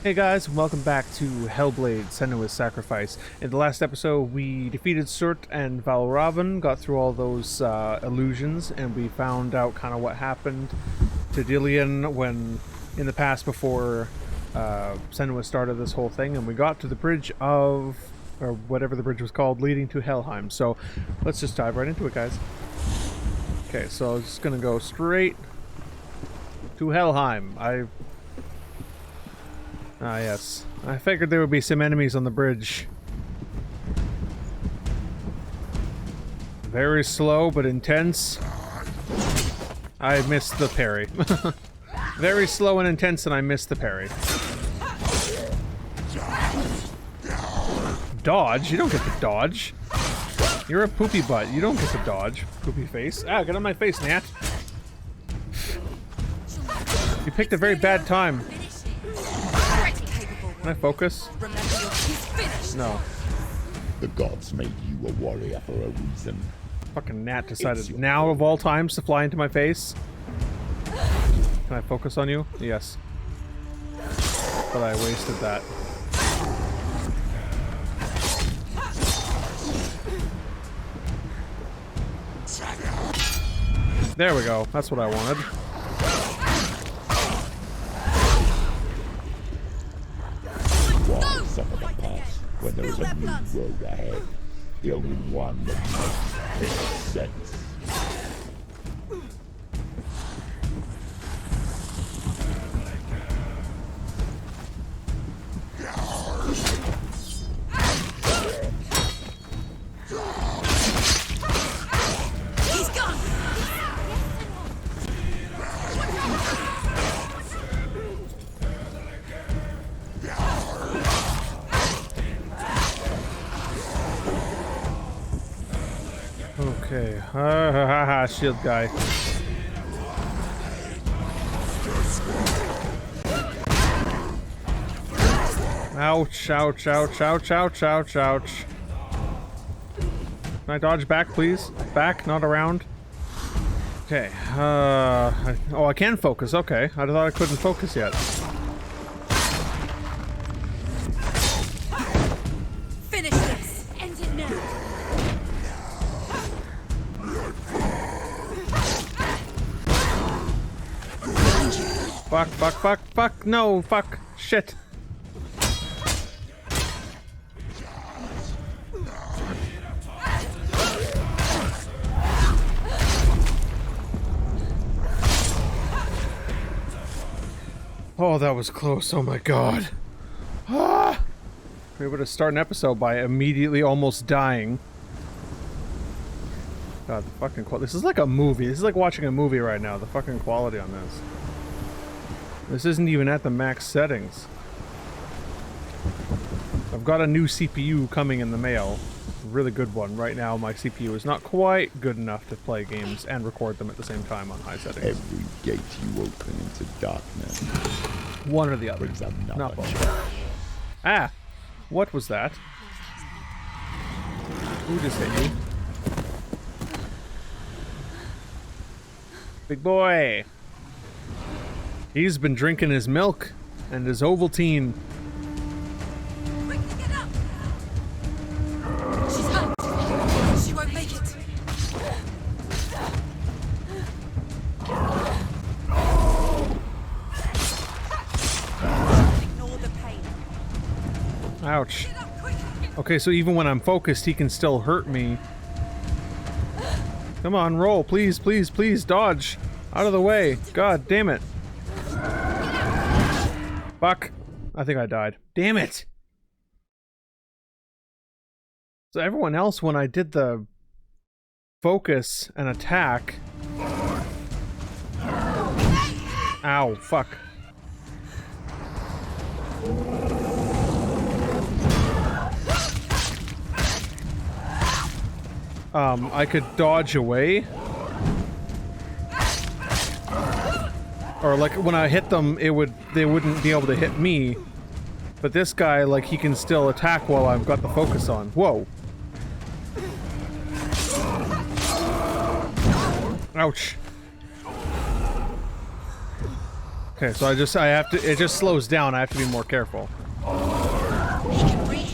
Hey guys, welcome back to Hellblade, Senua's Sacrifice. In the last episode, we defeated Surt and Valravan, got through all those illusions, and we found out kind of what happened to Dillion when, in the past before Senua started this whole thing, and we got to the bridge of, or whatever the bridge was called, leading to Helheim. So, let's just dive right into it, guys. Okay, so I'm just gonna go straight to Helheim. Ah, yes. I figured there would be some enemies on the bridge. Very slow, but intense. I missed the parry. Very slow and intense, and I missed the parry. Dodge? You don't get to dodge. You're a poopy butt. You don't get to dodge. Poopy face. Ah, get on my face, Nat. You picked a very bad time. Can I focus? No. The gods made you a warrior for a reason. Fucking Nat decided now of all times to fly into my face. Can I focus on you? Yes. But I wasted that. There we go. That's what I wanted. Of the past, when there is a new road ahead, the only one that makes sense. He's gone. Okay. Ha shield guy. Ouch, ouch, ouch, ouch, ouch, ouch, ouch. Can I dodge back, please? Back, not around. Okay. Oh, I can focus. Okay. I thought I couldn't focus yet. Finish this. End it now. Fuck, fuck, fuck, fuck, no, fuck, shit. Oh, that was close, oh my god. Ah! We were able to start an episode by immediately almost dying. God, the fucking quality. This is like a movie. This is like watching a movie right now, the fucking quality on this. This isn't even at the max settings. I've got a new CPU coming in the mail. A really good one. Right now my CPU is not quite good enough to play games and record them at the same time on high settings. Every gate you open into darkness. One or the other. Brings another Not both. challenge. Ah! What was that? Who just hit you? Big boy! He's been drinking his milk and his Ovaltine. Quickly get up. She's hurt. She won't make it. Ignore the pain. Ouch. Get up, quick. Okay, so even when I'm focused, he can still hurt me. Come on, roll. Please, please, please, dodge. Out of the way. God damn it. Fuck. I think I died. Damn it! So everyone else, when I did the focus and attack... Ow, fuck. I could dodge away. Or like when I hit them, they wouldn't be able to hit me. But this guy, like, he can still attack while I've got the focus on. Whoa. Ouch. Okay, so I have to, it just slows down. I have to be more careful. He can breathe.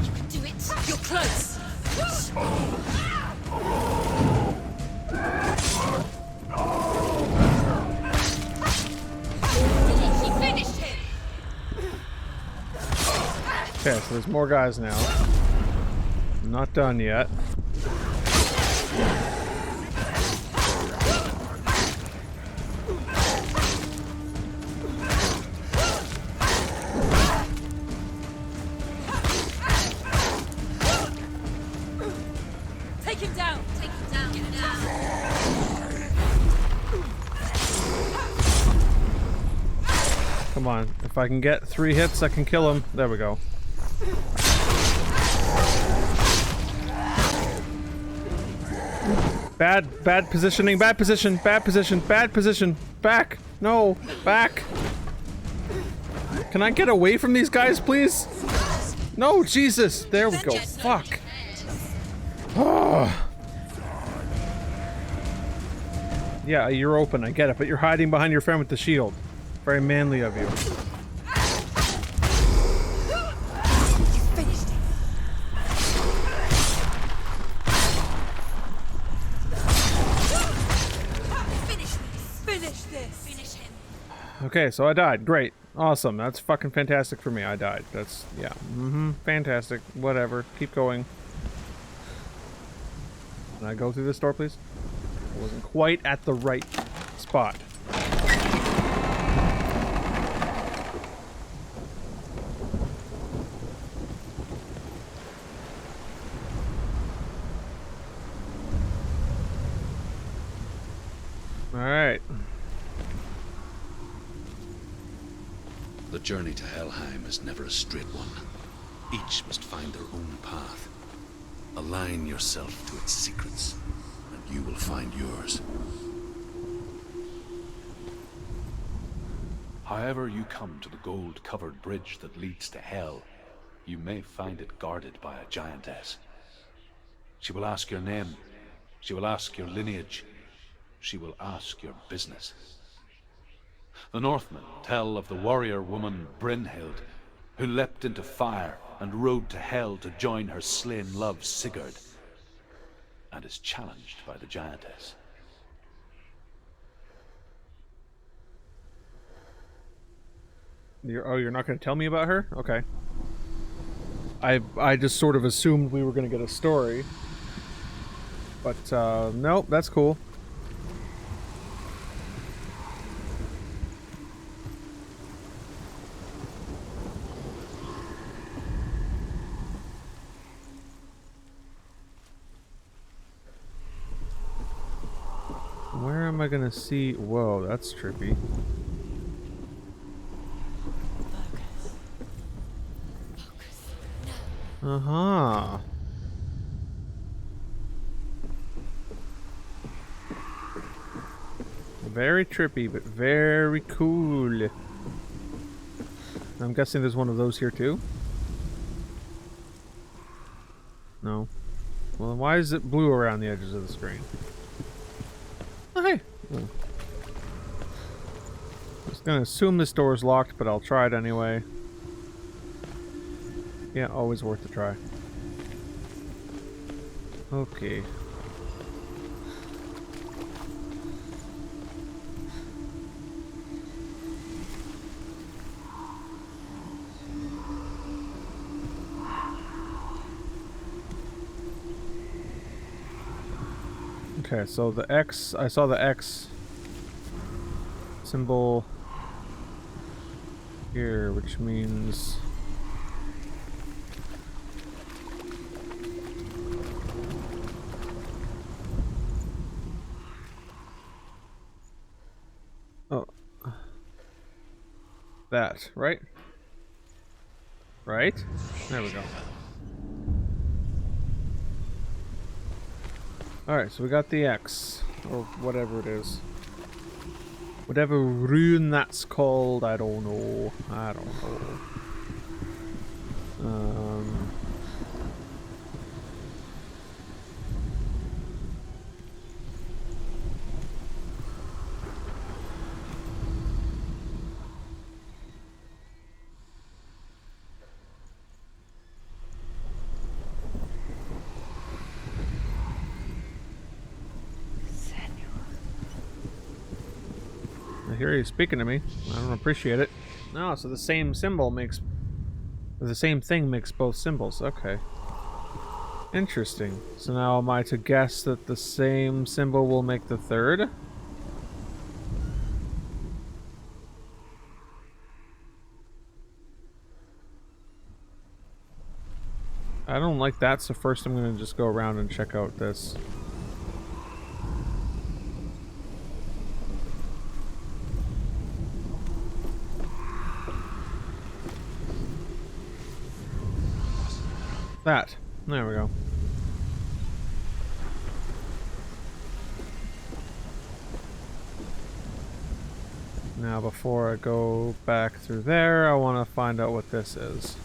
You can do it. You're close. He finished him. Okay, so there's more guys now. I'm not done yet. Take him down. Take him down. Get him down. Come on. If I can get 3 hits, I can kill him. There we go. Bad positioning, bad position, bad position, bad position. Back! No! Back! Can I get away from these guys, please? No, Jesus! There we go. Fuck. Oh. Yeah, you're open, I get it, but you're hiding behind your friend with the shield. Very manly of you. Finished him. Finish this. Finish him. Okay, so I died. Great. Awesome. That's fucking fantastic for me. I died. That's, yeah. Fantastic. Whatever. Keep going. Can I go through this door, please? I wasn't quite at the right spot. Alright. The journey to Helheim is never a straight one. Each must find their own path. Align yourself to its secrets, and you will find yours. However you come to the gold-covered bridge that leads to Hell, you may find it guarded by a giantess. She will ask your name. She will ask your lineage. She will ask your business. The Northmen tell of the warrior woman Brynhild, who leapt into fire and rode to Hell to join her slain love Sigurd, and is challenged by the giantess. You're not going to tell me about her? Okay. I just sort of assumed we were going to get a story. But, nope, that's cool. Where am I gonna see? Whoa, that's trippy. Uh-huh. Very trippy, but very cool. I'm guessing there's one of those here too? No. Well, then why is it blue around the edges of the screen? Oh, hey. Oh. I was gonna assume this door is locked, but I'll try it anyway. Yeah, always worth a try. Okay. Okay, so the X, I saw the X symbol here, which means that, right? Right? There we go. Alright, so we got the X, or whatever it is. Whatever rune that's called, I don't know. I don't know. hear you speaking to me. I don't appreciate it. No, so the same symbol makes... The same thing makes both symbols. Okay. Interesting. So now am I to guess that the same symbol will make the third? I don't like that, so first I'm gonna just go around and check out this. That. There we go. Now before I go back through there, I want to find out what this is.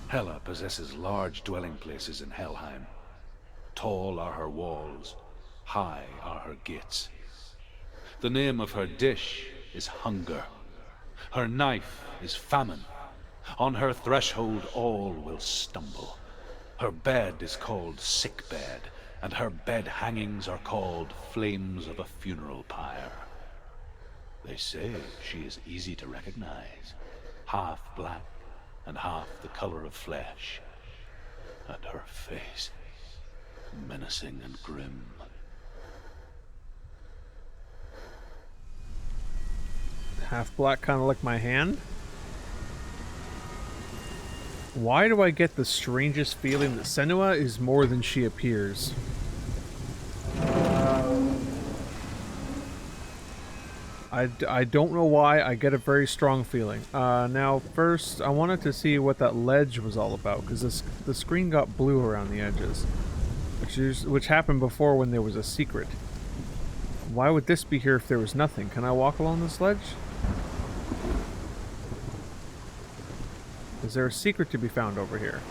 Hela possesses large dwelling places in Helheim. Tall are her walls, high are her gates. The name of her dish is hunger. Her knife is famine. On her threshold all will stumble. Her bed is called sick bed, and her bed hangings are called flames of a funeral pyre. They say she is easy to recognize, half black and half the color of flesh, and her face menacing and grim. Half black, kind of like my hand. Why do I get the strangest feeling that Senua is more than she appears? I don't know why, I get a very strong feeling. Now, first, I wanted to see what that ledge was all about, because the screen got blue around the edges, which happened before when there was a secret. Why would this be here if there was nothing? Can I walk along this ledge? Is there a secret to be found over here?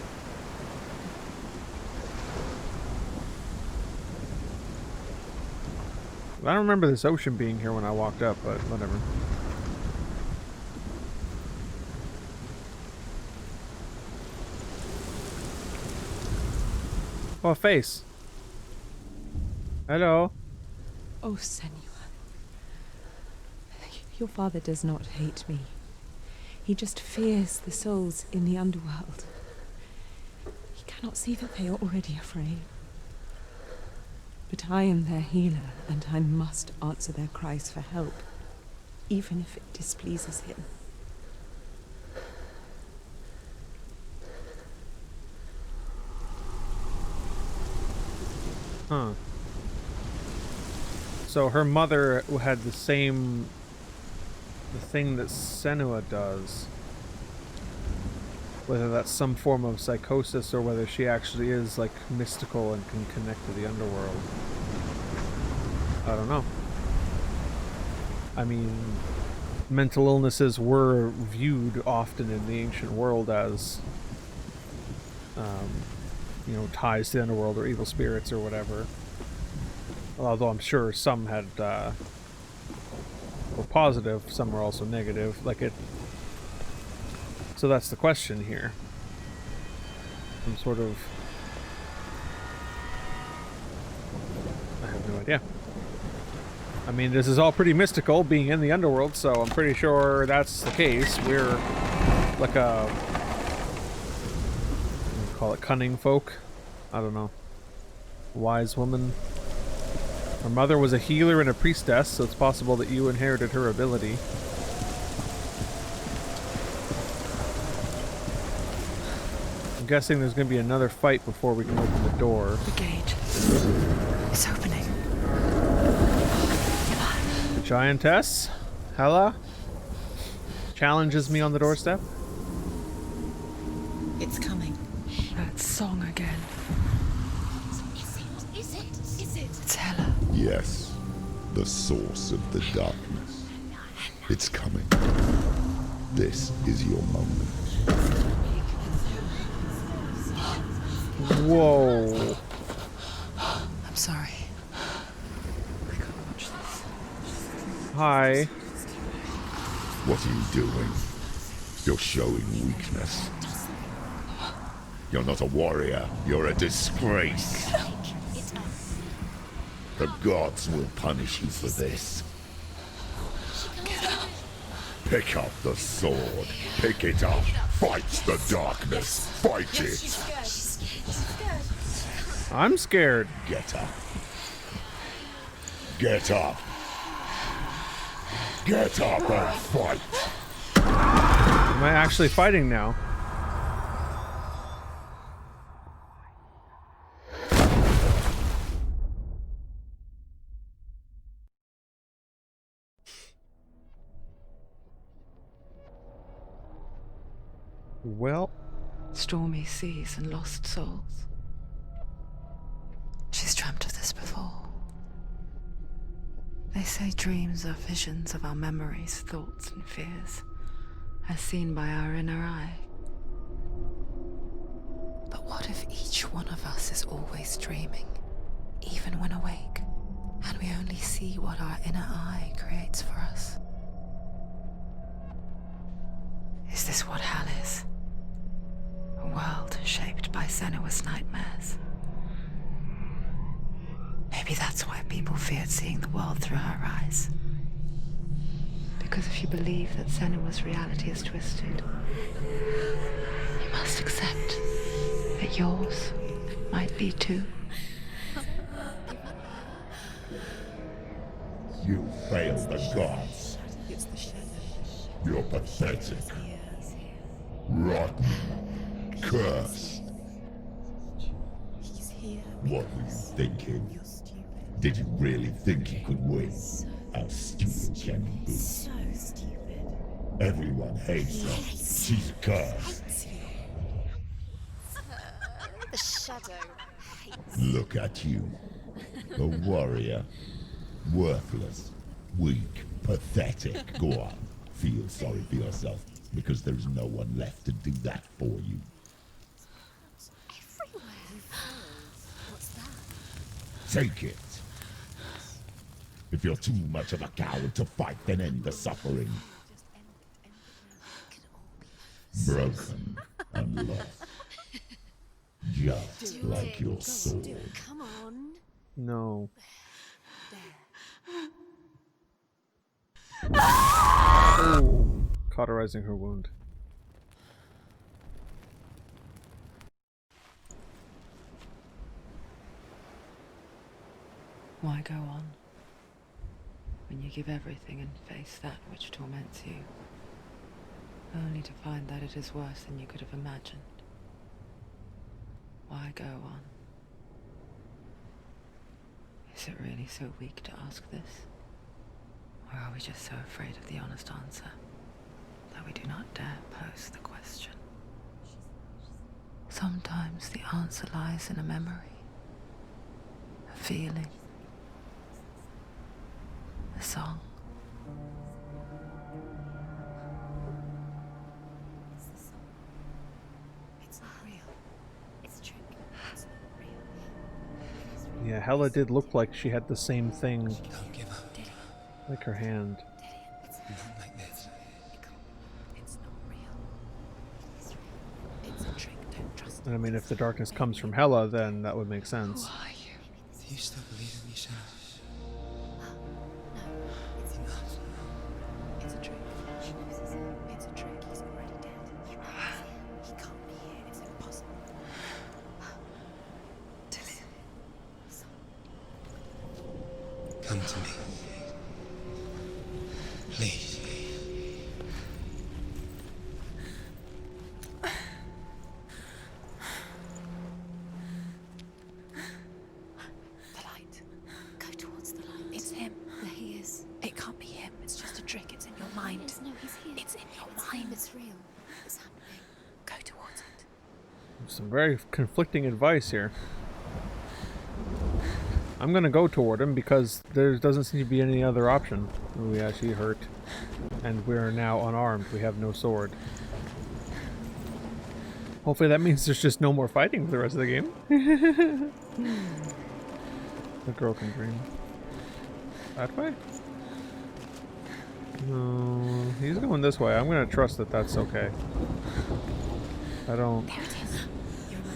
I don't remember this ocean being here when I walked up, but whatever. Oh, a face. Hello. Oh, Senua. Your father does not hate me. He just fears the souls in the underworld. He cannot see that they are already afraid. But I am their healer, and I must answer their cries for help, even if it displeases him. Huh. So her mother had the thing that Senua does. Whether that's some form of psychosis or whether she actually is like mystical and can connect to the underworld. I don't know. I mean, mental illnesses were viewed often in the ancient world as, you know, ties to the underworld or evil spirits or whatever. Although I'm sure some had, were positive, some were also negative. Like it. So that's the question here. Some sort of... I have no idea. I mean, this is all pretty mystical, being in the underworld, so I'm pretty sure that's the case. We're like a... what do you call it? Cunning folk? I don't know. Wise woman. Her mother was a healer and a priestess, so it's possible that you inherited her ability. I'm guessing there's going to be another fight before we can open the door. The gate is opening. Giantess? Hela? Challenges me on the doorstep? It's coming. That song again. Is it? It's Hela. Yes, the source of the darkness. It's coming. This is your moment. Whoa. I'm sorry. I can't watch this. Hi. What are you doing? You're showing weakness. You're not a warrior. You're a disgrace. The gods will punish you for this. Pick up the sword. Pick it up. Fight the darkness. Fight it. I'm scared. Get up. Get up. Get up and fight. Am I actually fighting now? Well, Stormy seas and lost souls. She's dreamt of this before. They say dreams are visions of our memories, thoughts, and fears, as seen by our inner eye. But what if each one of us is always dreaming, even when awake, and we only see what our inner eye creates for us? Is this what hell is? A world shaped by Senua's nightmares. Maybe that's why people feared seeing the world through her eyes. Because if you believe that Senua's reality is twisted, you must accept that yours might be too. You failed the gods. You're pathetic. Rotten. Cursed. What were you thinking? Did you really think you could win? How stupid can you be? So stupid. Everyone hates her. She's cursed. The shadow hates. Look at you. A warrior. Worthless. Weak. Pathetic. Go on. Feel sorry for yourself, because there's no one left to do that for you. What's that? Take it. If you're too much of a coward to fight, then end the suffering. Broken and lost. Just like your sword. Come on. no. There. Oh, cauterizing her wound. Why go on when you give everything and face that which torments you, only to find that it is worse than you could have imagined? Why go on? Is it really so weak to ask this? Or are we just so afraid of the honest answer that we do not dare pose the question? Sometimes the answer lies in a memory, a feeling, a song. It's the song. It's not real. It's a trick. It's not real. It is real. Yeah, Hella did look like she had the same thing, Don't give up. like her hand. It's Not like this. it can't. It's not real. It is real. It's a trick. Don't trust it. And I mean, if the darkness comes from Hella, then that would make sense. Who are you? Do you still believe in me, Senua? No, it's not. It's a trick. She knows it's him. It's a trick. He's already dead. He knows he can't be here. It's impossible. Dillion. Come to me. Please. The light. Go towards the light. It's him. There he is. It can't be him. It's just a trick. It's in your mind. Yes, no, he's here. It's in your It's mind. him. It's real. It's happening. Go towards it. Some very conflicting advice here. I'm gonna go toward him because there doesn't seem to be any other option. We actually hurt, and we're now unarmed. We have no sword. Hopefully that means there's just no more fighting for the rest of the game. The girl can dream. That way? No, he's going this way. I'm gonna trust that that's okay. I don't... There it is. You're in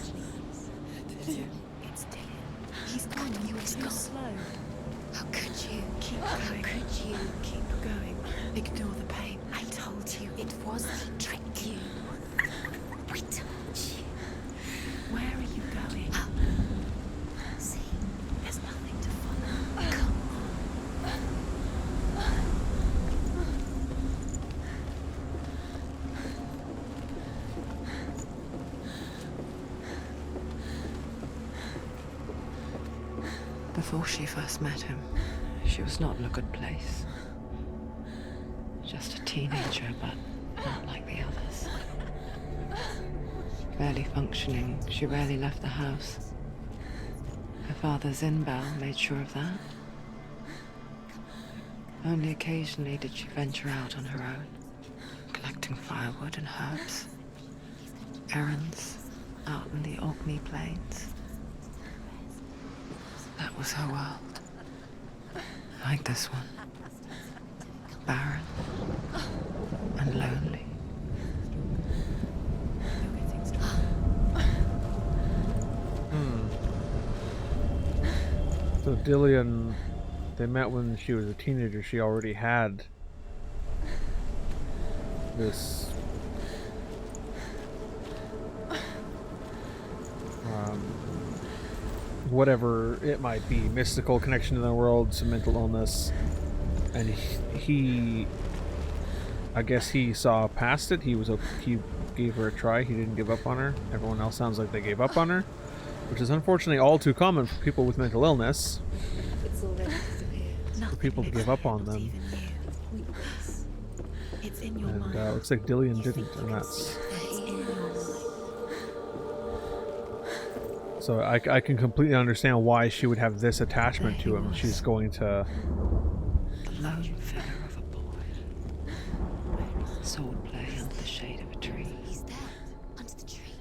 How could you keep going? Ignore the pain. I told you it was he tricked you. We told you. Where are you going? Up. See, there's nothing to follow. Come Before she first met him, she was not in a good place. Just a teenager, but not like the others. Barely functioning, she rarely left the house. Her father's in-bell made sure of that. Only occasionally did she venture out on her own, collecting firewood and herbs. Errands out in the Orkney plains. That was her world. Like this one. Barren and lonely. So Dillion, they met when she was a teenager. She already had this whatever it might be, mystical connection to the world, some mental illness, and he I guess he saw past it. He gave her a try. He didn't give up on her. Everyone else sounds like they gave up on her, which is unfortunately all too common for people with mental illness. It's already disappeared. For people to give up on them. It's in your And mind. looks like Dillion didn't, and that's... It's in your mind. So I can completely understand why she would have this attachment to him. She's going to... The lone figure of a boy. Swordplay under the shade of a tree. He's there, under the tree.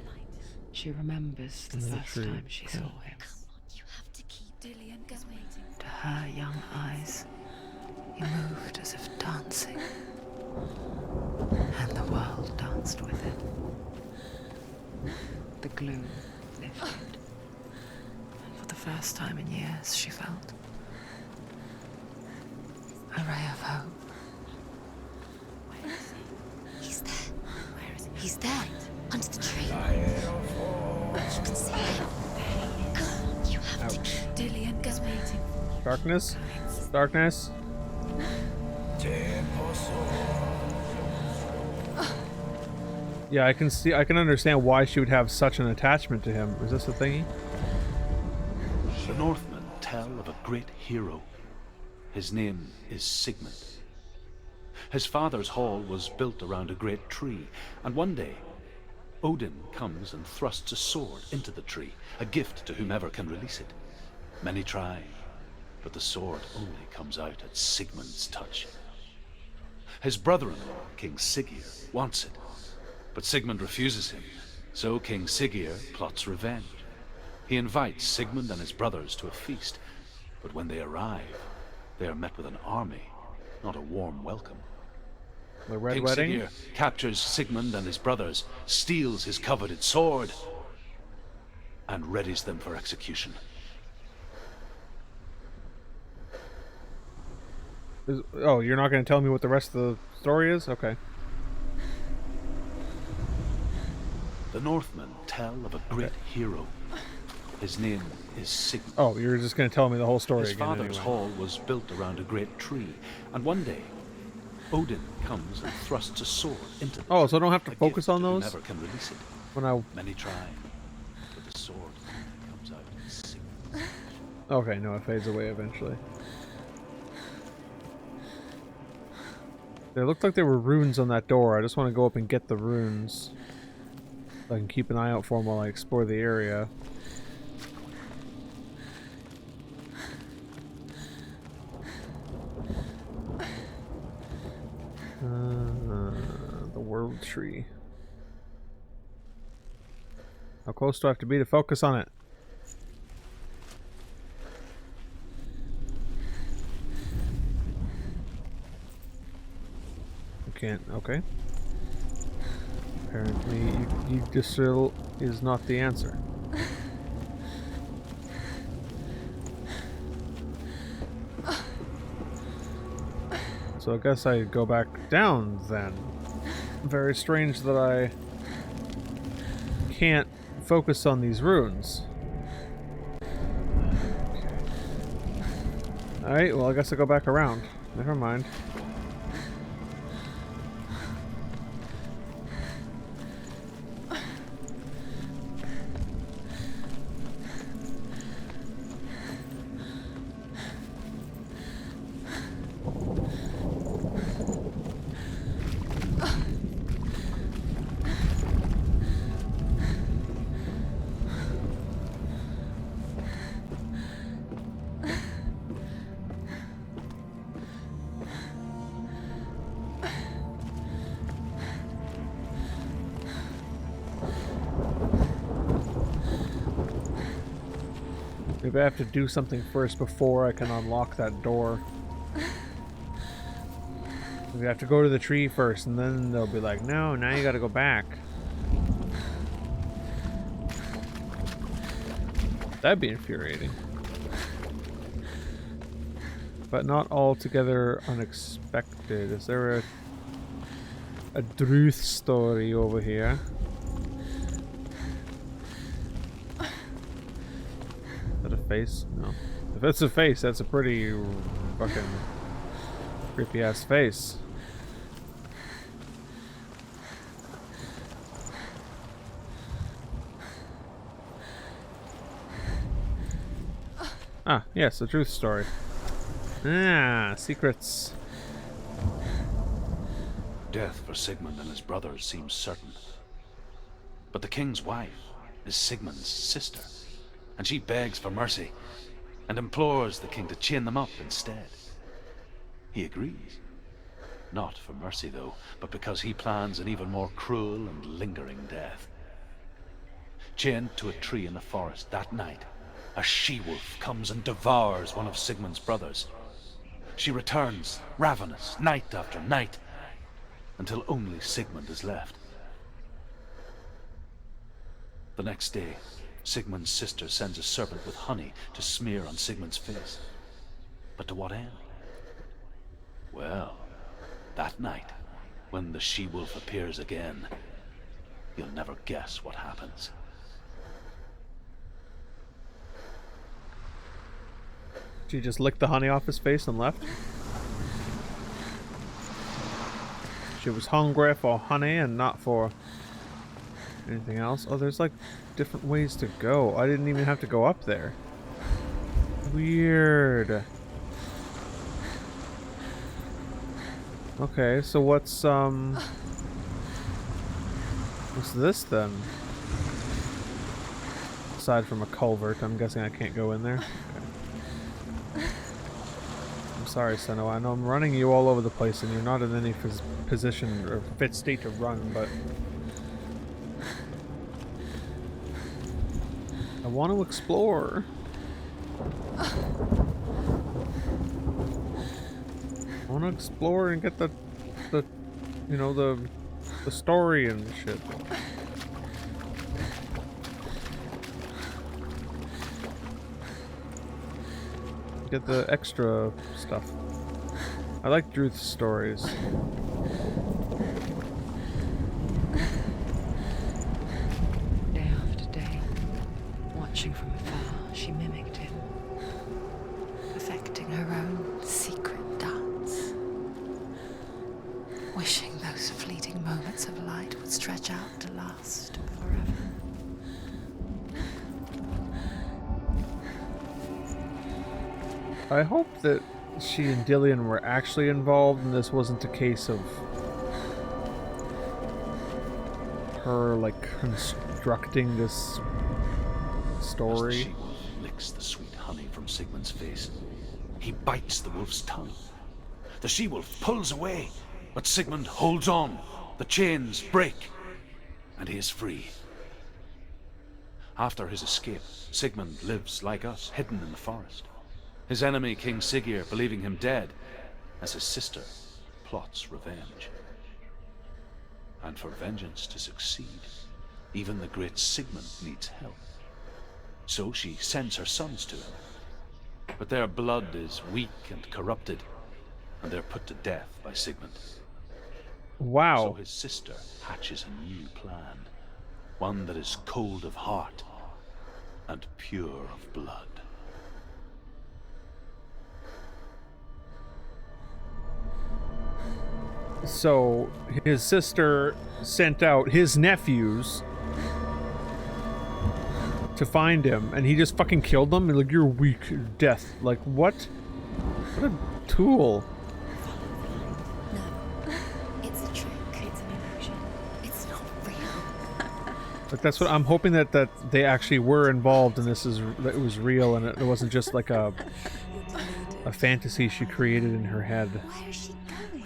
She remembers the Under the first tree. time she saw him. You have to keep Dillion going. To her young eyes, he moved as if dancing. And the world danced with him. The gloom lifted. And for the first time in years, she felt a ray of hope. Where is he? He's there. Where is he? He's there, under the tree. You can see him. Come on, you have to keep Dillion going. Darkness? Darkness? Yeah, I can understand why she would have such an attachment to him. Is this a thingy? The Northmen tell of a great hero. His name is Sigmund. His father's hall was built around a great tree, and one day, Odin comes and thrusts a sword into the tree, a gift to whomever can release it. Many try, but the sword only comes out at Sigmund's touch. His brother-in-law, King Siggeir, wants it, but Sigmund refuses him, so King Siggeir plots revenge. He invites Sigmund and his brothers to a feast, but when they arrive, they are met with an army, not a warm welcome. The Red King Wedding? Siggeir captures Sigmund and his brothers, steals his coveted sword, and readies them for execution. Oh, you're not going to tell me what the rest of the story is? Okay. The Northmen tell of a great hero. His name is Sigmund. Oh, you're just going to tell me the whole story His again father's anyway. hall was built around a great tree, and one day, Odin comes and thrusts a sword into the Oh, so I tree, don't have to a focus gift on to those? whomever can release it. When I... Many try, but the sword only comes out at Sigmund's. Okay, no, it fades away eventually. There looked like there were runes on that door. I just want to go up and get the runes. So I can keep an eye out for them while I explore the area. The world tree. How close do I have to be to focus on it? Can't. Okay. Apparently, Yggdrasil is not the answer. So I guess I go back down then. Very strange that I can't focus on these runes. Alright, well I guess I go back around. Never mind. Maybe I have to do something first before I can unlock that door. Maybe I have to go to the tree first, and then they'll be like, no, now you gotta go back. That'd be infuriating. But not altogether unexpected. Is there a truth story over here? Is that a face? No. If it's a face, that's a pretty fucking creepy ass face. Ah, yes, a truth story. Ah, secrets. Death for Sigmund and his brothers seems certain. But the king's wife is Sigmund's sister, and she begs for mercy and implores the king to chain them up instead. He agrees. Not for mercy, though, but because he plans an even more cruel and lingering death. Chained to a tree in the forest that night, a she-wolf comes and devours one of Sigmund's brothers. She returns, ravenous, night after night, until only Sigmund is left. The next day, Sigmund's sister sends a serpent with honey to smear on Sigmund's face. But to what end? Well, that night, when the she-wolf appears again, you'll never guess what happens. She just licked the honey off his face and left. She was hungry for honey and not for anything else. Oh, there's like different ways to go. I didn't even have to go up there. Weird. Okay, so what's this then? Aside from a culvert, I'm guessing I can't go in there. Okay. I'm sorry, Senua. I know I'm running you all over the place and you're not in any position or fit state to run, but I want to explore. I want to explore and get the you know, the story and shit. Get the extra stuff. I like truth stories. Day after day, watching from afar, she mimicked him, perfecting her own secret dance, wishing those fleeting moments of light would stretch out to last forever. I hope that she and Dillion were actually involved and this wasn't a case of her like constructing this story. As the she-wolf licks the sweet honey from Sigmund's face, he bites the wolf's tongue. The she-wolf pulls away, but Sigmund holds on. The chains break, and he is free. After his escape, Sigmund lives like us, hidden in the forest. His enemy, King Siggeir, believing him dead, as his sister plots revenge. And for vengeance to succeed, even the great Sigmund needs help. So she sends her sons to him. But their blood is weak and corrupted, and they're put to death by Sigmund. So Wow. his sister hatches a new plan, one that is cold of heart and pure of blood. So his sister sent out his nephews to find him, and he just fucking killed them. And like, you're weak, you're death. Like, what? What a tool. No, it's a trick. It's an illusion. It's not real. Like, that's what I'm hoping, that they actually were involved, and that it was real, and it wasn't just like a fantasy she created in her head. Where is she going?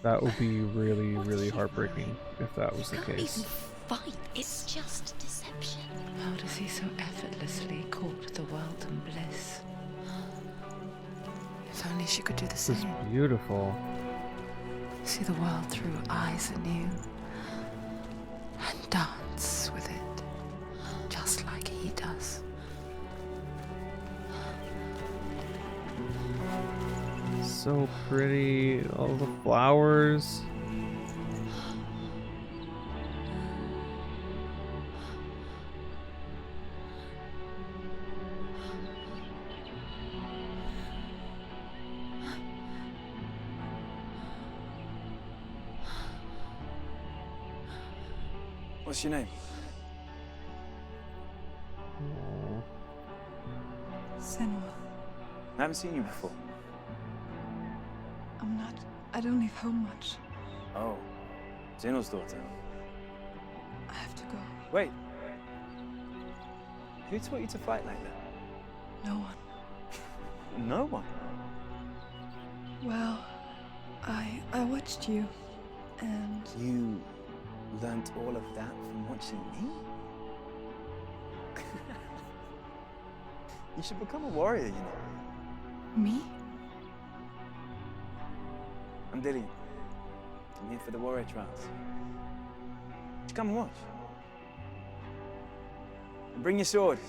That would be really, really heartbreaking if that was the Can't case. even fight. It's just deception. How does he so effortlessly court the world and bliss? If only she could do the This is same. beautiful. See the world through eyes anew. And dance with it. Just like he does. So pretty. All the flowers. What's your name? Aw. Senua. I haven't seen you before. I'm not. I don't leave home much. Oh, Zeno's daughter. I have to go. Wait. Who taught you to fight like that? No one. No one. Well, I watched you, and You learnt all of that from watching me? You should become a warrior, you know. me? I'm Dillion. I'm here for the warrior trials. Just come and watch. And bring your sword.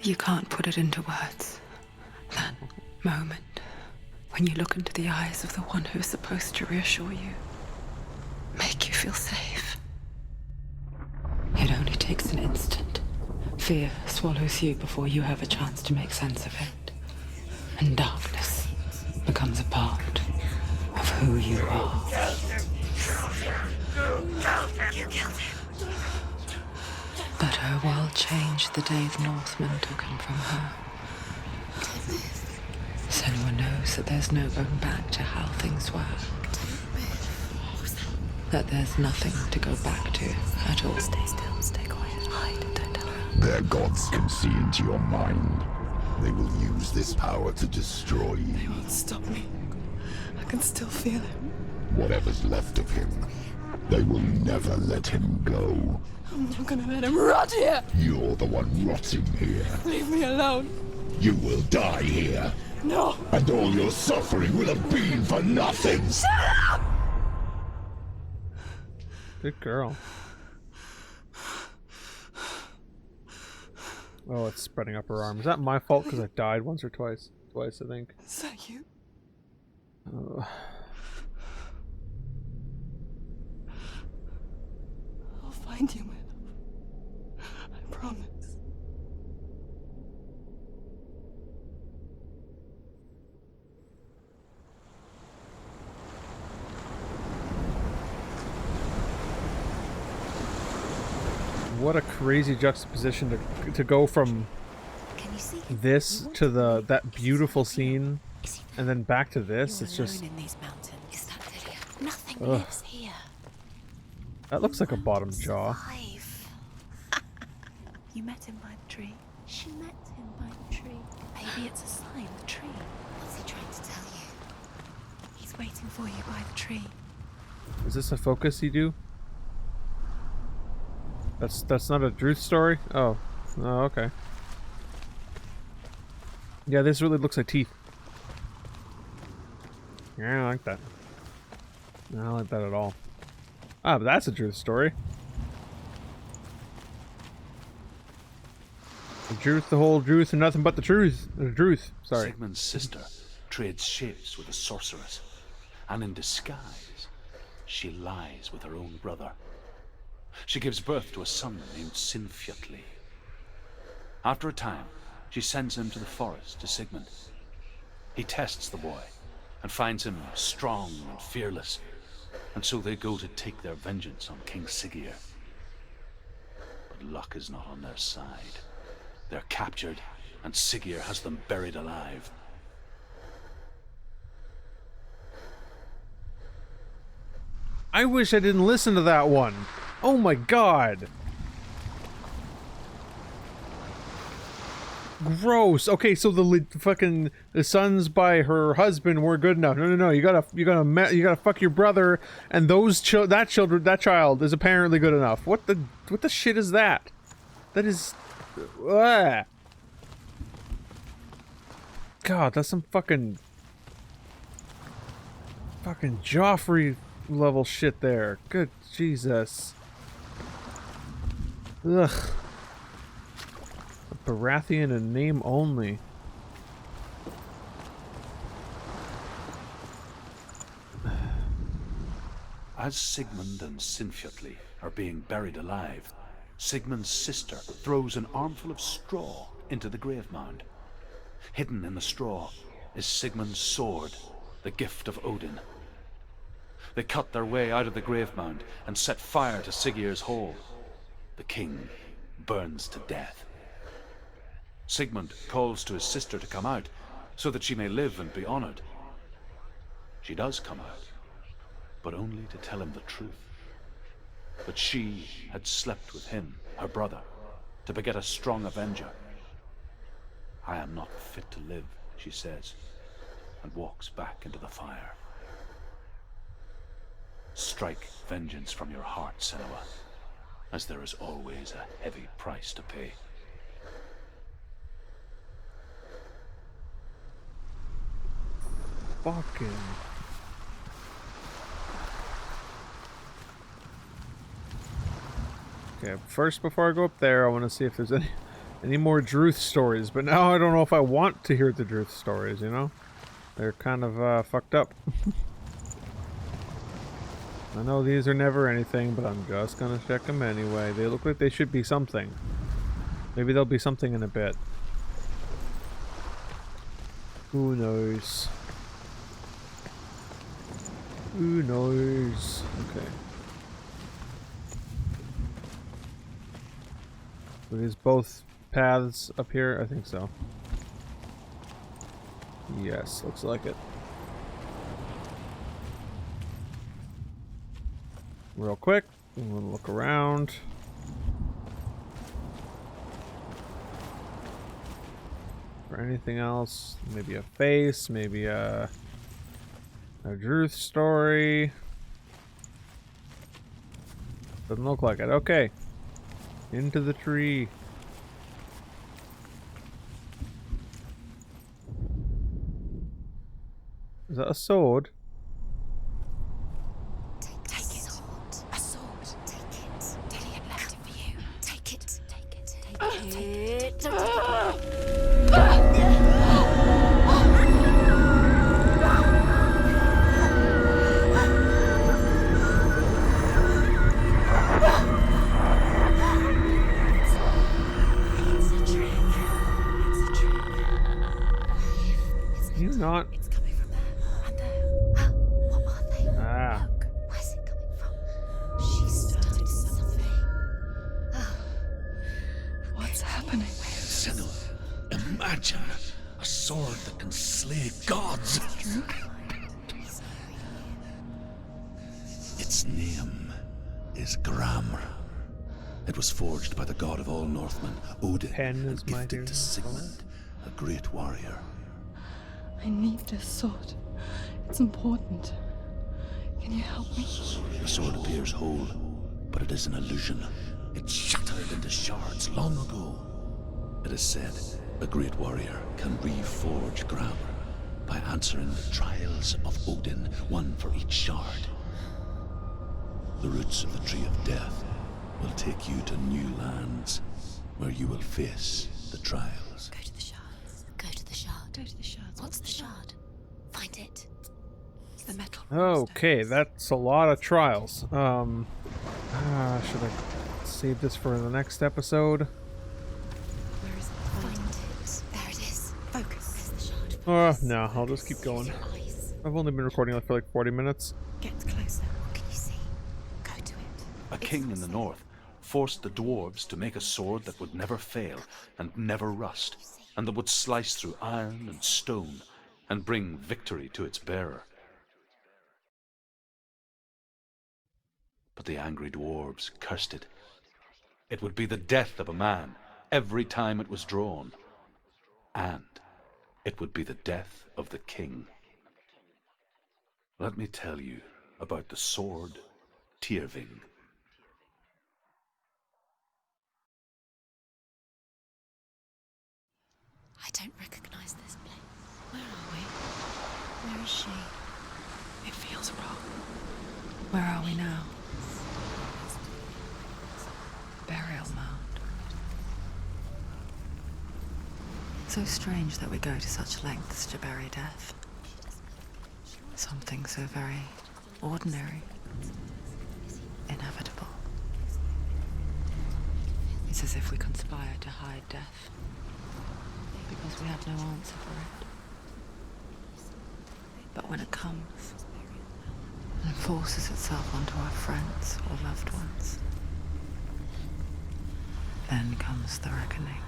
You can't put it into words. That moment when you look into the eyes of the one who is supposed to reassure you, make you feel safe. It only takes an instant. Fear swallows you before you have a chance to make sense of it. And darkness becomes a part of who you are. You killed him. But her world changed the day the Northmen took him from her. Senua knows that there's no going back to how things were. That there's nothing to go back to at all. Stay still, stay quiet, hide, don't tell her. Their gods can see into your mind. They will use this power to destroy They you. won't stop me. I can still feel him. Whatever's left of him, they will never let him go. I'm not gonna let him rot here. You're the one rotting here. Leave me alone. You will die here, No. and all your suffering will have been for nothing. Good girl. Oh, it's spreading up her arm. Is that my fault because I died once or twice? Twice, I think. Is that you? I'll find you, my love. I promise. What a crazy juxtaposition to go from Can you see him? this to that beautiful scene, Is he and then back to this. You're It's just, alone in these mountains. Is that Dillion? Nothing Ugh. lives here. that looks like a bottom jaw. Alive. You met him by the tree. She met him by the tree. Maybe it's a sign, the tree. What's he trying to tell you? He's waiting for you by the tree. Is this a focus you do? That's not a Druth story? Oh. Oh, okay. Yeah, this really looks like teeth. Yeah, I like that. I don't like that at all. Ah, but that's a Druth story. The truth, the whole truth, and nothing but the truth. The truth. Sorry. Sigmund's sister trades shapes with a sorceress, and in disguise, she lies with her own brother. She gives birth to a son named Sinfjotli. After a time, she sends him to the forest to Sigmund. He tests the boy and finds him strong and fearless, and so they go to take their vengeance on King Siggeir. But luck is not on their side. They're captured, and Siggeir has them buried alive. I wish I didn't listen to that one. Oh my god. Gross. Okay, so the sons by her husband were good enough. No. You gotta fuck your brother, and that child is apparently good enough. What the shit is that? That is. God, that's some fucking Joffrey level shit there. Good Jesus. Ugh. A Baratheon in name only. As Sigmund and Sinfjotli are being buried alive, Sigmund's sister throws an armful of straw into the grave mound. Hidden in the straw is Sigmund's sword, the gift of Odin. They cut their way out of the grave mound and set fire to Siggeir's hall. The king burns to death. Sigmund calls to his sister to come out so that she may live and be honored. She does come out, but only to tell him the truth. That she had slept with him, her brother, to beget a strong avenger. I am not fit to live, she says, and walks back into the fire. Strike vengeance from your heart, Senua, as there is always a heavy price to pay. Fucking. Okay, first before I go up there, I want to see if there's any more Druth stories, but now I don't know if I want to hear the Druth stories, you know? They're kind of fucked up. I know these are never anything, but I'm just gonna check them anyway. They look like they should be something. Maybe there'll be something in a bit. Who knows? Who knows? Okay. So these both paths up here? I think so. Yes, looks like it. Real quick, I'm gonna look around. For anything else, maybe a face, maybe a Druth story. Doesn't look like it. Okay. Into the tree. Is that a sword? Take it. A sword. Take it. Dillion left it for you. Take it. Take it. Take it. Not. It's coming from there. And there. What are they? Ah. Look. Where's it coming from? She started something. What's happening? Senua, imagine a sword that can slay gods. Its name is Gramr. It was forged by the god of all Northmen, Odin, and gifted to Sigmund, a great warrior. I need this sword. It's important. Can you help me? The sword appears whole, but it is an illusion. It shattered into shards long ago. It is said a great warrior can reforge Gramr by answering the trials of Odin, one for each shard. The roots of the Tree of Death will take you to new lands where you will face the trials. Go to the shards. Go to the shard. Go to the shards. What's the shard? Find it. It's the metal. Okay, that's a lot of trials. Should I save this for the next episode? Where is it? Find it. There it is. Focus. There's the shard. No, I'll just keep going. I've only been recording for like 40 minutes. Get closer. What can you see? Go to it. A king in the north forced the dwarves to make a sword that would never fail and never rust, and that would slice through iron and stone and bring victory to its bearer. But the angry dwarves cursed it. It would be the death of a man every time it was drawn, and it would be the death of the king. Let me tell you about the sword Tyrving. I don't recognize this place. Where are we? Where is she? It feels wrong. Where are we now? Burial mound. So strange that we go to such lengths to bury death. Something so very ordinary, inevitable. It's as if we conspire to hide death, because we have no answer for it. But when it comes and forces itself onto our friends or loved ones, then comes the reckoning.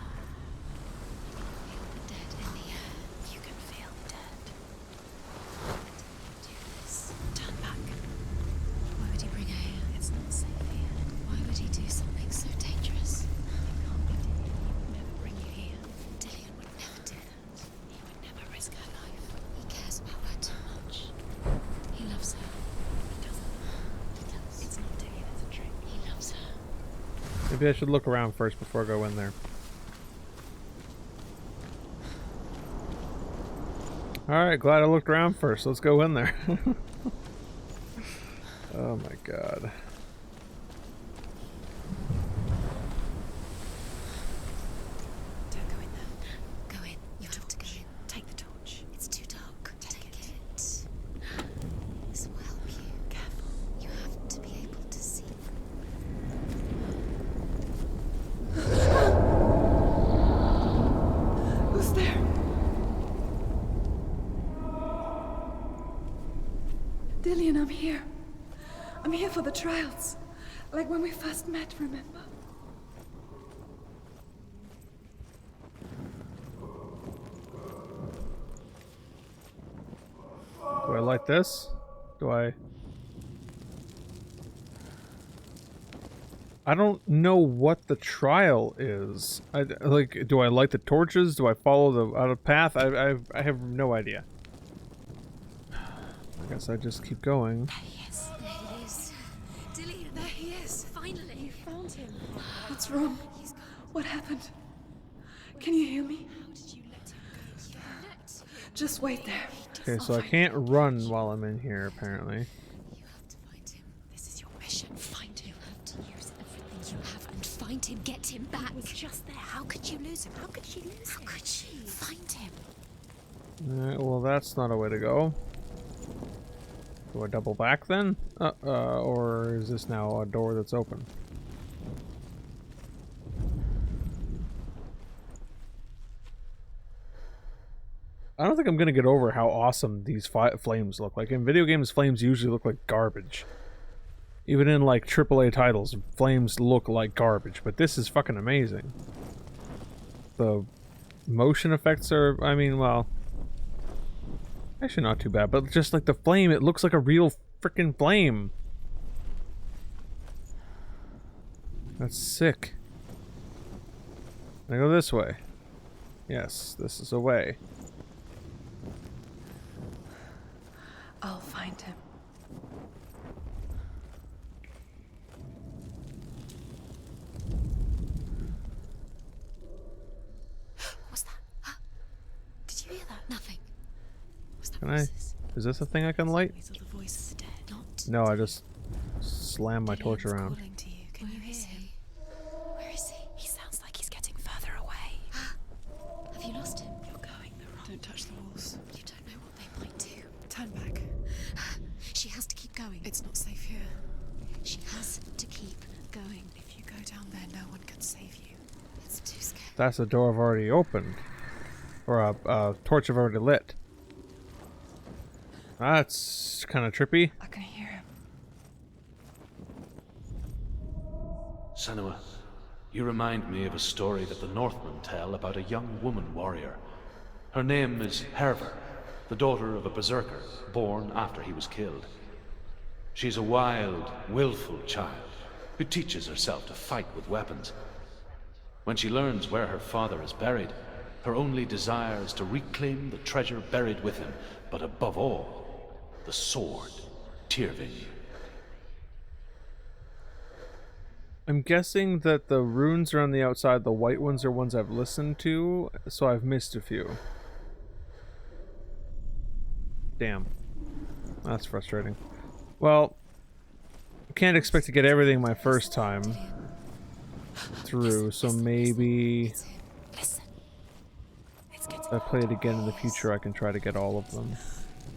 The dead in the air. You can feel the dead. Do this. Turn back. Why would he bring her here? It's not safe here. Why would he do something so dangerous? It can't be Dillion. He would never bring you here. Dillion would never do that. He would never risk her life. He cares about her too much. He loves her. He doesn't. He does. It's not Dillion, it's a trick. He loves her. Maybe I should look around first before I go in there. Alright, glad I looked around first. Let's go in there. Oh my god. Don't go in there. Go in. You have to go in. Take the torch. It's too dark. Take it. This will help you. Careful. You have to be able to see. Who's there? Dillion, I'm here. I'm here for the trials. Like when we first met, remember? Do I light this? Do I don't know what the trial is. Like, do I light the torches? Do I follow the out of path? I have no idea. I guess I just keep going. There he is. There he is. Dillion, there he is. Finally. You found him. What's wrong? What happened? Can you hear me? How did you let him go? You let him. Just wait there. Okay, so I can't run while I'm in here, apparently. You have to find him. This is your mission. Find him. You have to use everything you have and find him. Get him back. He was just there. How could you lose him? How could she lose him? How could she? Find him. Alright, well that's not a way to go. Do I double back then? Or is this now a door that's open? I don't think I'm gonna get over how awesome these flames look. Like in video games, flames usually look like garbage. Even in like AAA titles, flames look like garbage, but this is fucking amazing. The motion effects are, I mean, well, actually not too bad, but just like the flame, it looks like a real freaking flame. That's sick. I go this way. Yes, this is a way. I'll find him. What was that? Huh? Did you hear that? Nothing. Was that Can I? voices? Is this a thing I can light? These are the voices of the dead. Not. No, I just slam my torch Dillion's around. calling to you. Can you hear him? Where is he? He sounds like he's getting further away. Have you lost him? You're going the wrong. Don't touch the walls. You don't know what they might do. That's a door I've already opened. Or a torch I've already lit. That's kind of trippy. I can hear him. Senua, you remind me of a story that the Northmen tell about a young woman warrior. Her name is Herver, the daughter of a berserker, born after he was killed. She's a wild, willful child who teaches herself to fight with weapons. When she learns where her father is buried, her only desire is to reclaim the treasure buried with him, but above all, the sword, Tyrving. I'm guessing that the runes are on the outside, the white ones are ones I've listened to, so I've missed a few. Damn. That's frustrating. Well, I can't expect to get everything my first time through, so maybe if I play it again in the future, I can try to get all of them.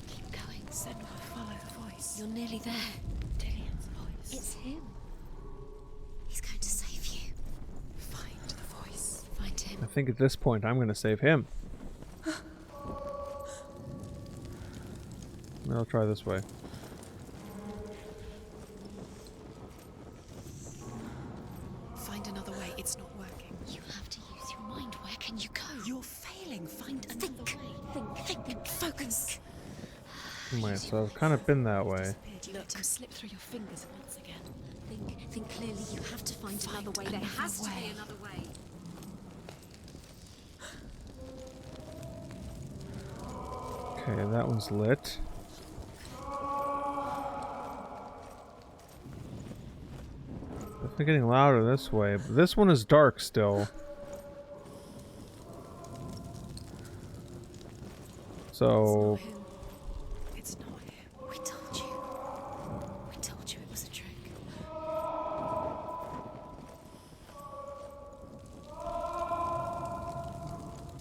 Keep going. Senua, follow the voice. You're nearly there. Dillion's voice. It's him. He's going to save you. Find the voice. Find him. I think at this point, I'm going to save him. I'll try this way. Find another way. It's not working. You have to use your mind. Where can you go? You're failing. Find another way. Think. Focus. Wait, so I've kind of been that way. You let him slip through your fingers once again. Think clearly. You have to find another way. There has to be another way. Okay, that one's lit. Definitely getting louder this way, but this one is dark still. So It's not him. We told you. We told you it was a trick.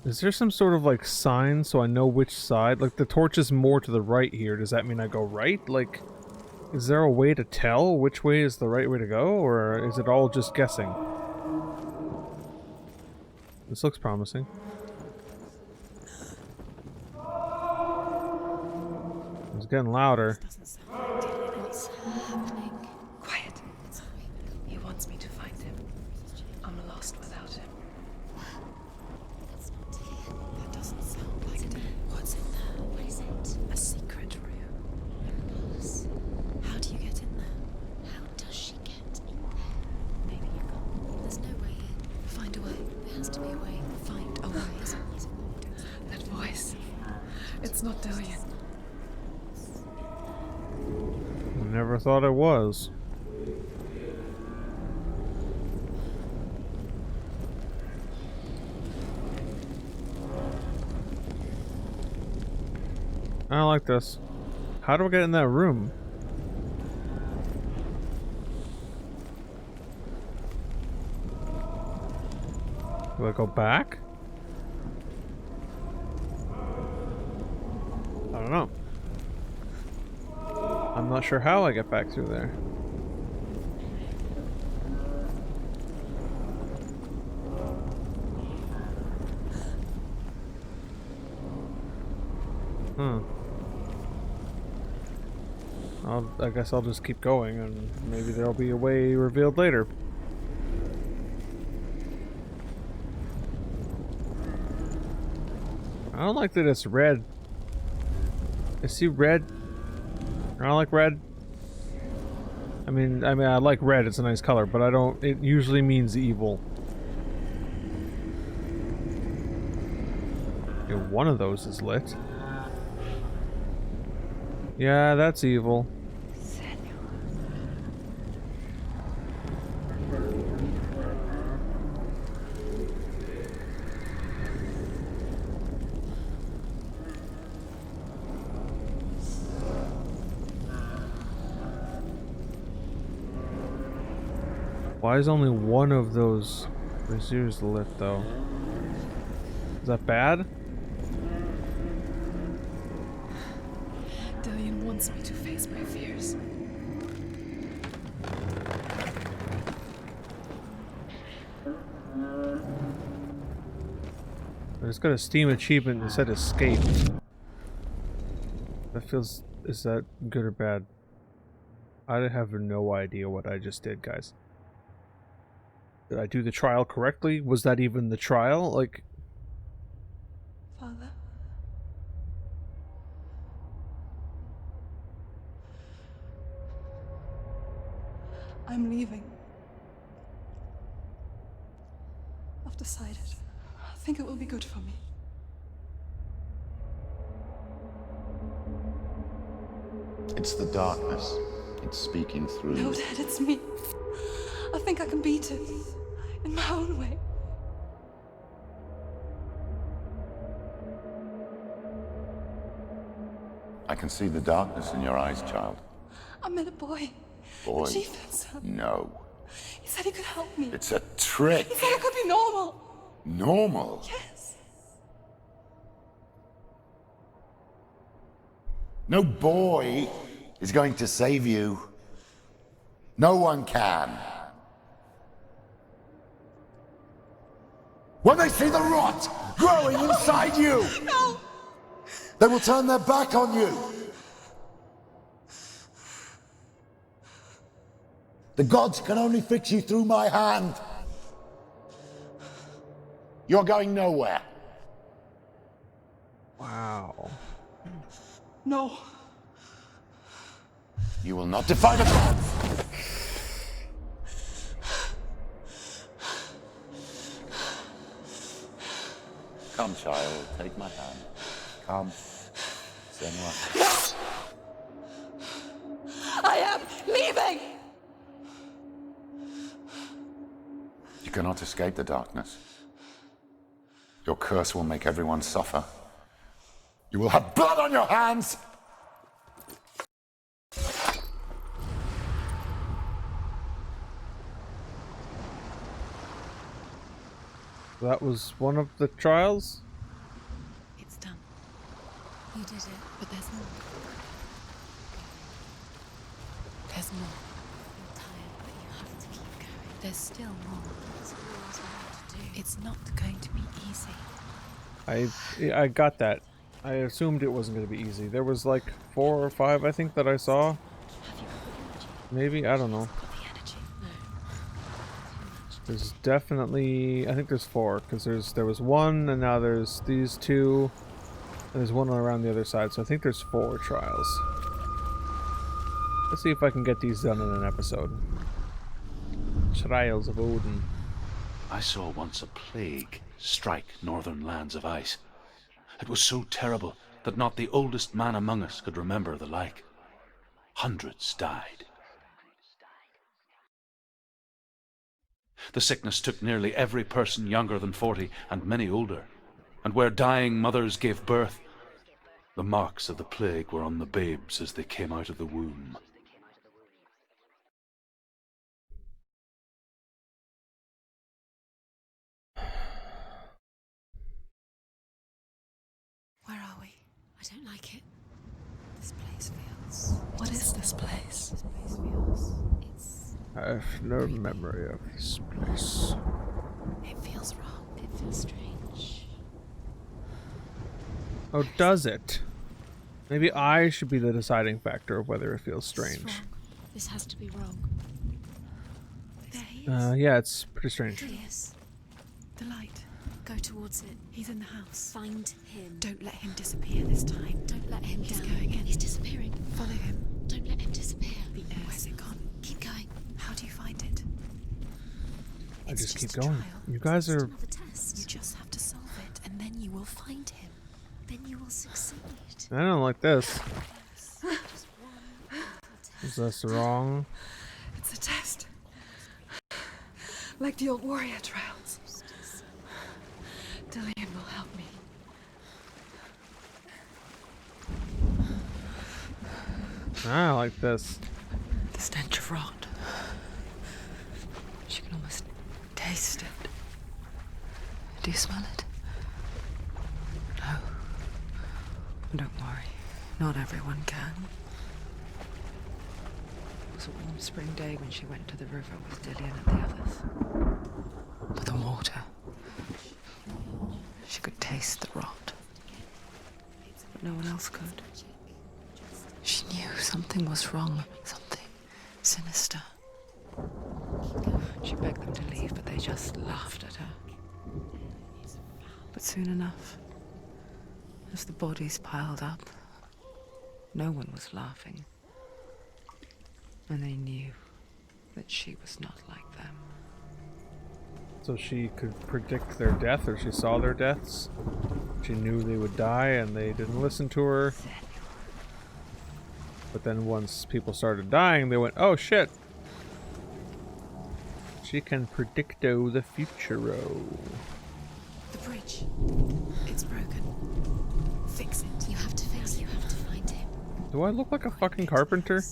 is there some sort of like sign so I know which side? Like the torch is more to the right here. Does that mean I go right? Like, is there a way to tell which way is the right way to go, or is it all just guessing? This looks promising. It's getting louder. Doesn't sound like Dillion. What's happening? Quiet. He wants me to find him. I'm lost without him. That's not Dillion. That doesn't sound like Dillion. What's in there? What is it? A secret room. Yes. How do you get in there? How does she get in there? Maybe you can't. There's no way in. Find a way. There has to be a way. Find a way. That voice. It's not Dillion. Never thought it was. I don't like this. How do I get in that room? Do I go back? I don't know. I'm not sure how I get back through there. I guess I'll just keep going, and maybe there'll be a way revealed later. I don't like that it's red. I see red. I don't like red. I mean, I like red. It's a nice color, but I don't. It usually means evil. Okay, one of those is lit. Yeah, that's evil. Why is only one of those braziers lit, though? Is that bad? Dillion wants me to face my fears. I just got a Steam achievement that said escape. That feels... is that good or bad? I have no idea what I just did, guys. Did I do the trial correctly? Was that even the trial? Like... Father? I'm leaving. I've decided. I think it will be good for me. It's the darkness. It's speaking through No, you. Dad, it's me. I think I can beat it. In my own way. I can see the darkness in your eyes, child. I met a boy. Boy. The chieftain's son. No. He said he could help me. It's a trick. He said I could be normal. Normal? Yes. No boy is going to save you. No one can. When they see the rot growing inside you, No! they will turn their back on you. The gods can only fix you through my hand. You're going nowhere. Wow. No. You will not defy the gods. Come, child, take my hand. Come. Senua. I am leaving! You cannot escape the darkness. Your curse will make everyone suffer. You will have blood on your hands! That was one of the trials? It's done. You did it, but there's more. There's more. You're tired, but you have to keep going. There's still more. There's always more to do. It's not going to be easy. I got that. I assumed it wasn't going to be easy. There was like 4 or 5, I think, that I saw. Have you got the energy? Maybe? I don't know. Got the energy? No. Too much. There's definitely... I think there's 4, because there was 1, and now there's these 2, and there's 1 around the other side, so I think there's 4 trials. Let's see if I can get these done in an episode. Trials of Odin. I saw once a plague strike northern lands of ice. It was so terrible that not the oldest man among us could remember the like. Hundreds died. The sickness took nearly every person younger than 40 and many older. And where dying mothers gave birth, the marks of the plague were on the babes as they came out of the womb. Where are we? I don't like it. This place feels... What is this place? This place feels... I have no memory of this place. It feels wrong. It feels strange. Oh, does it? Maybe I should be the deciding factor of whether it feels This is strange. wrong. This has to be wrong. There he is. Yeah, it's pretty strange. There he is. The light. Go towards it. He's in the house. Find him. Don't let him disappear this time. Don't let him He's down. going in. He's disappearing. Follow him. Don't let him disappear. The air. Where's it gone? Keep going. How do you find it? I It's just keep a going. trial. You guys It's are... just another test. You just have to solve it, and then you will find him. Then you will succeed. I don't like this. Just one little test. Is this wrong? It's a test. Like the old warrior trials. Dillion will help me. I don't like this. The stench of rot. She can almost taste it. Do you smell it? No. Don't worry. Not everyone can. It was a warm spring day when she went to the river with Dillion and the others. But the water. She could taste the rot, but no one else could. She knew something was wrong, something sinister. She begged them to leave, but they just laughed at her. But soon enough, as the bodies piled up, no one was laughing. And they knew that she was not like them. So she could predict their death, or she saw their deaths. She knew they would die and they didn't listen to her. But then once people started dying, they went, oh shit! She can predicto the futuro. The bridge. It's broken. Fix it. You have to fix it. You have to find him. Do I look like a fucking carpenter?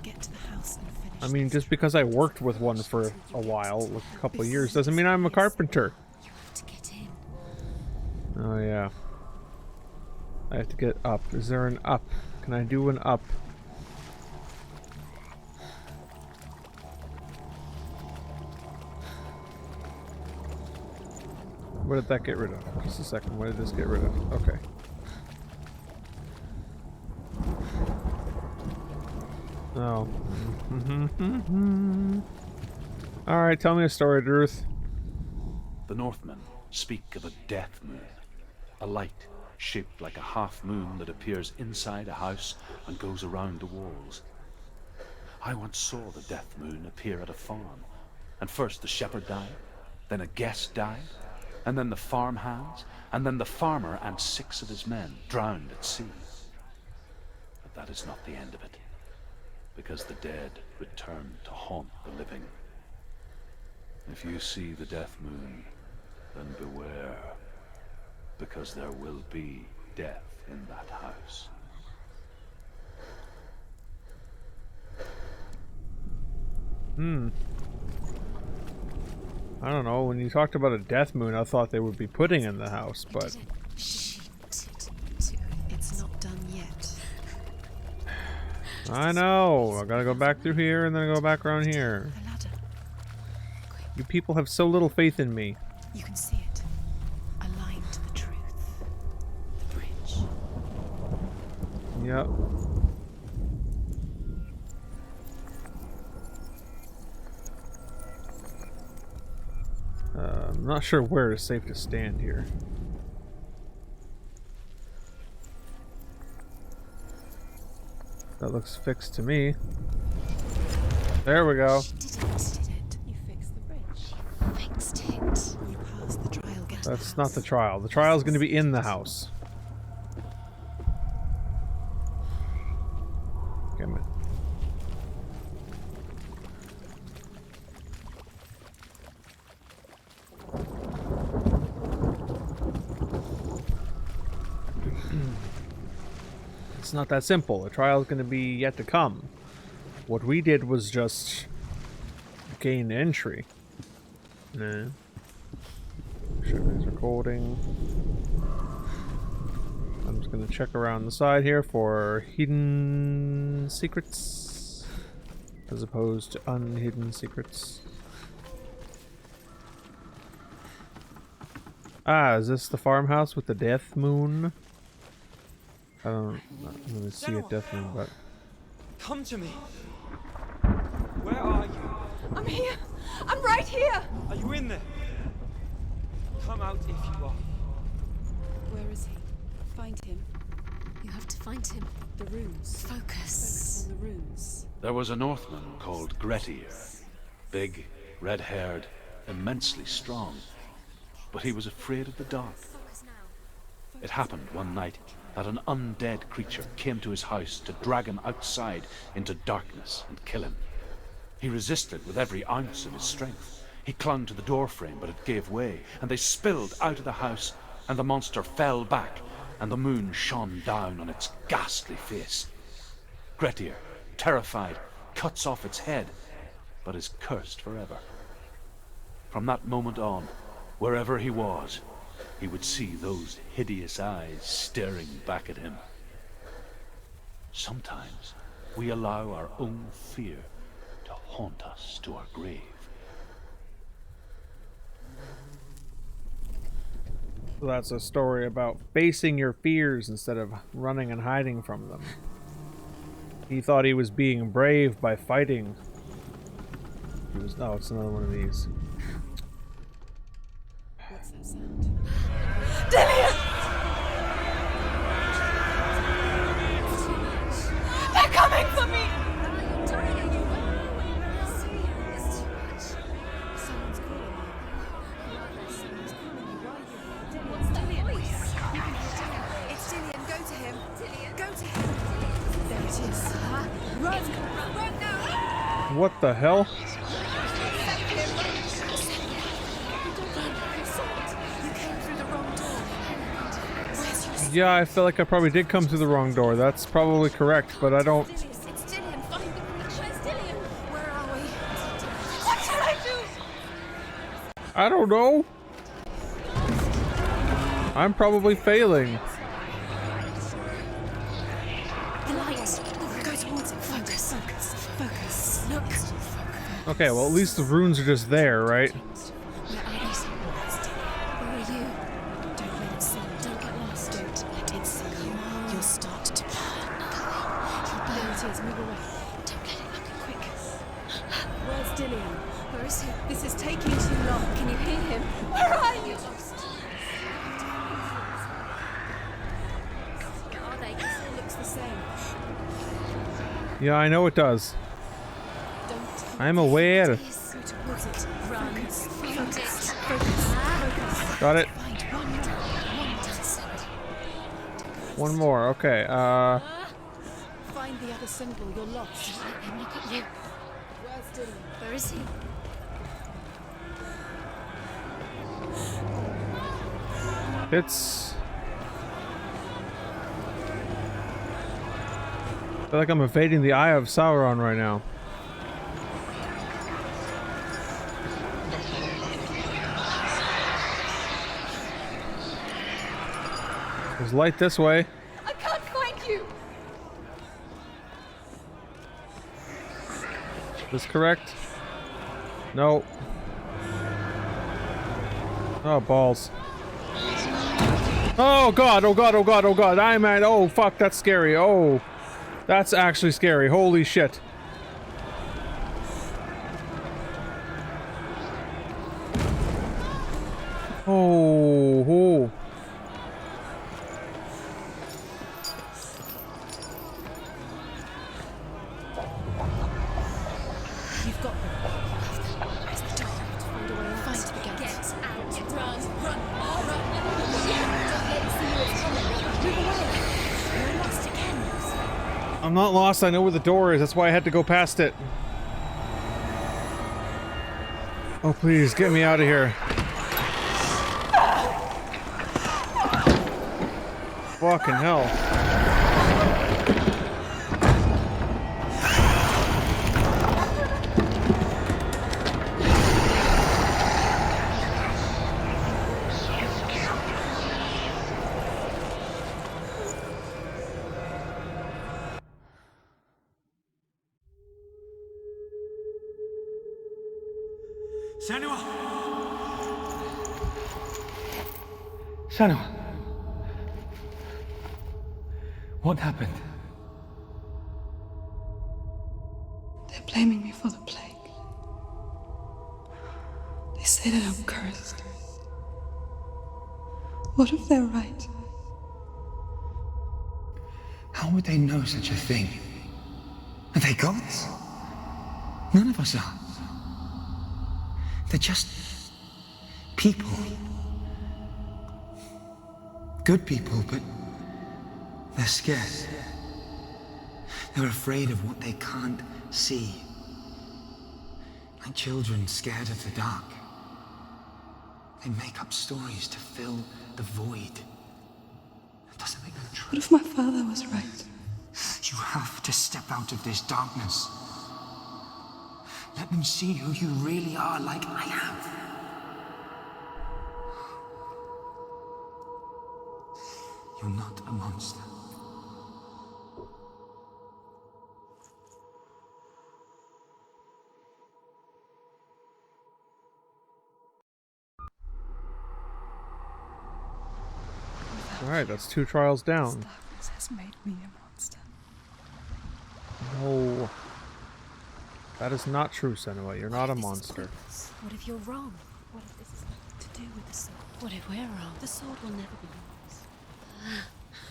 Get to the house and finish. I mean, just because I worked with one for a while, like a couple of years, doesn't mean I'm a carpenter. You have to get in. Oh yeah. I have to get up. Is there an up? Can I do an up? What did that get rid of? Just a second. What did this get rid of? Okay. Oh. Alright, tell me a story, Ruth. The Northmen speak of a death moon, a light shaped like a half moon that appears inside a house and goes around the walls. I once saw the death moon appear at a farm, and first the shepherd died, then a guest died, and then the farmhands, and then the farmer and 6 of his men drowned at sea. But that is not the end of it, because the dead return to haunt the living. If you see the death moon, then beware, because there will be death in that house. I don't know, when you talked about a death moon, I thought they would be pudding in the house, but... It's not done yet. I know! I gotta go back through here and then go back around here. The ladder. You people have so little faith in me. You can see it. Aligned to the truth. The bridge. Yep. I'm not sure where it's safe to stand here. That looks fixed to me. There we go. She did it. You fixed the bridge. Fixed it. You passed the trial. Get to That's the not house. the trial. The trial's going to be in the house. Damn it. It's not that simple. The trial's going to be yet to come. What we did was just gain entry. Nah. Sure, it's recording. I'm just going to check around the side here for hidden secrets, as opposed to unhidden secrets. Ah, is this the farmhouse with the death moon? I don't really see a death moon, but... Come to me. Where are you? I'm here. I'm right here. Are you in there? Come out if you are. Where is he? Find him. You have to find him. The runes. Focus on the runes. There was a Northman called Grettir. Big, red-haired, immensely strong. But he was afraid of the dark. It happened one night that an undead creature came to his house to drag him outside into darkness and kill him. He resisted with every ounce of his strength. He clung to the doorframe, but it gave way, and they spilled out of the house, and the monster fell back, and the moon shone down on its ghastly face. Grettir, terrified, cuts off its head, but is cursed forever. From that moment on, wherever he was, he would see those hideous eyes staring back at him. Sometimes we allow our own fear to haunt us to our grave. So that's a story about facing your fears instead of running and hiding from them. He thought he was being brave by fighting. He was. Oh, it's another one of these. What's that sound? Dillion! They're coming for me! What's that voice? It's Dillion. Go to him. Dillion. Go to him. There it is. Run now. What the hell? You came through the wrong door. Where's your Yeah, I feel like I probably did come through the wrong door. That's probably correct, but I don't. It's Dillion. Find him. Where's Dillion? Where are we? What shall I do? I don't know. I'm probably failing. The light. Go towards it. Focus. Focus. Focus. Look. Okay, well at least the runes are just there, right? Where are these? Where are you? Don't let it see. Don't get lost. Don't let it see you. You'll start to burn. There it is. Move away. Don't let it look quick. Where's Dillion? Where is he? This is taking too long. Can you hear him? Where are you? You're lost. Are they? It still looks the same. Yeah, I know it does. Don't. I'm aware. Go towards it. Run. Find it. Focus. Got it. Find one door. One does. One more. Okay. Find the other symbol. You're lost. Let him look at you. Where's Dillion? Where is he? It's. I feel like I'm evading the Eye of Sauron right now. There's light this way. I can't find you! Is this correct? No. Oh, balls. Oh god, oh god, oh god, oh god. I'm at. Oh fuck, that's scary. Oh. That's actually scary. Holy shit. Oh. Oh. You've got them. Where's the door? Find a way out. Find the gate. Get out. Run. Run. Run. Don't let it see you. It's coming. Move away. You're lost again. I'm not lost. I know where the door is. That's why I had to go past it. Oh, please, get me out of here. Fucking hell. Senua! Senua! What happened? They're blaming me for the plague. They say that I'm cursed. What if they're right? How would they know such a thing? Are they gods? None of us are. They're just people. Good people, but they're scared. They're afraid of what they can't see. Like children scared of the dark. They make up stories to fill the void. That doesn't make them true. What if my father was right? You have to step out of this darkness. Let them see who you really are, like I have. You're not a monster. Alright, that's 2 trials down. Darkness has made me a monster. No. That is not true, Senua. You're not a monster. What if you're wrong? What if this is nothing to do with the sword? What if we're wrong? The sword will never be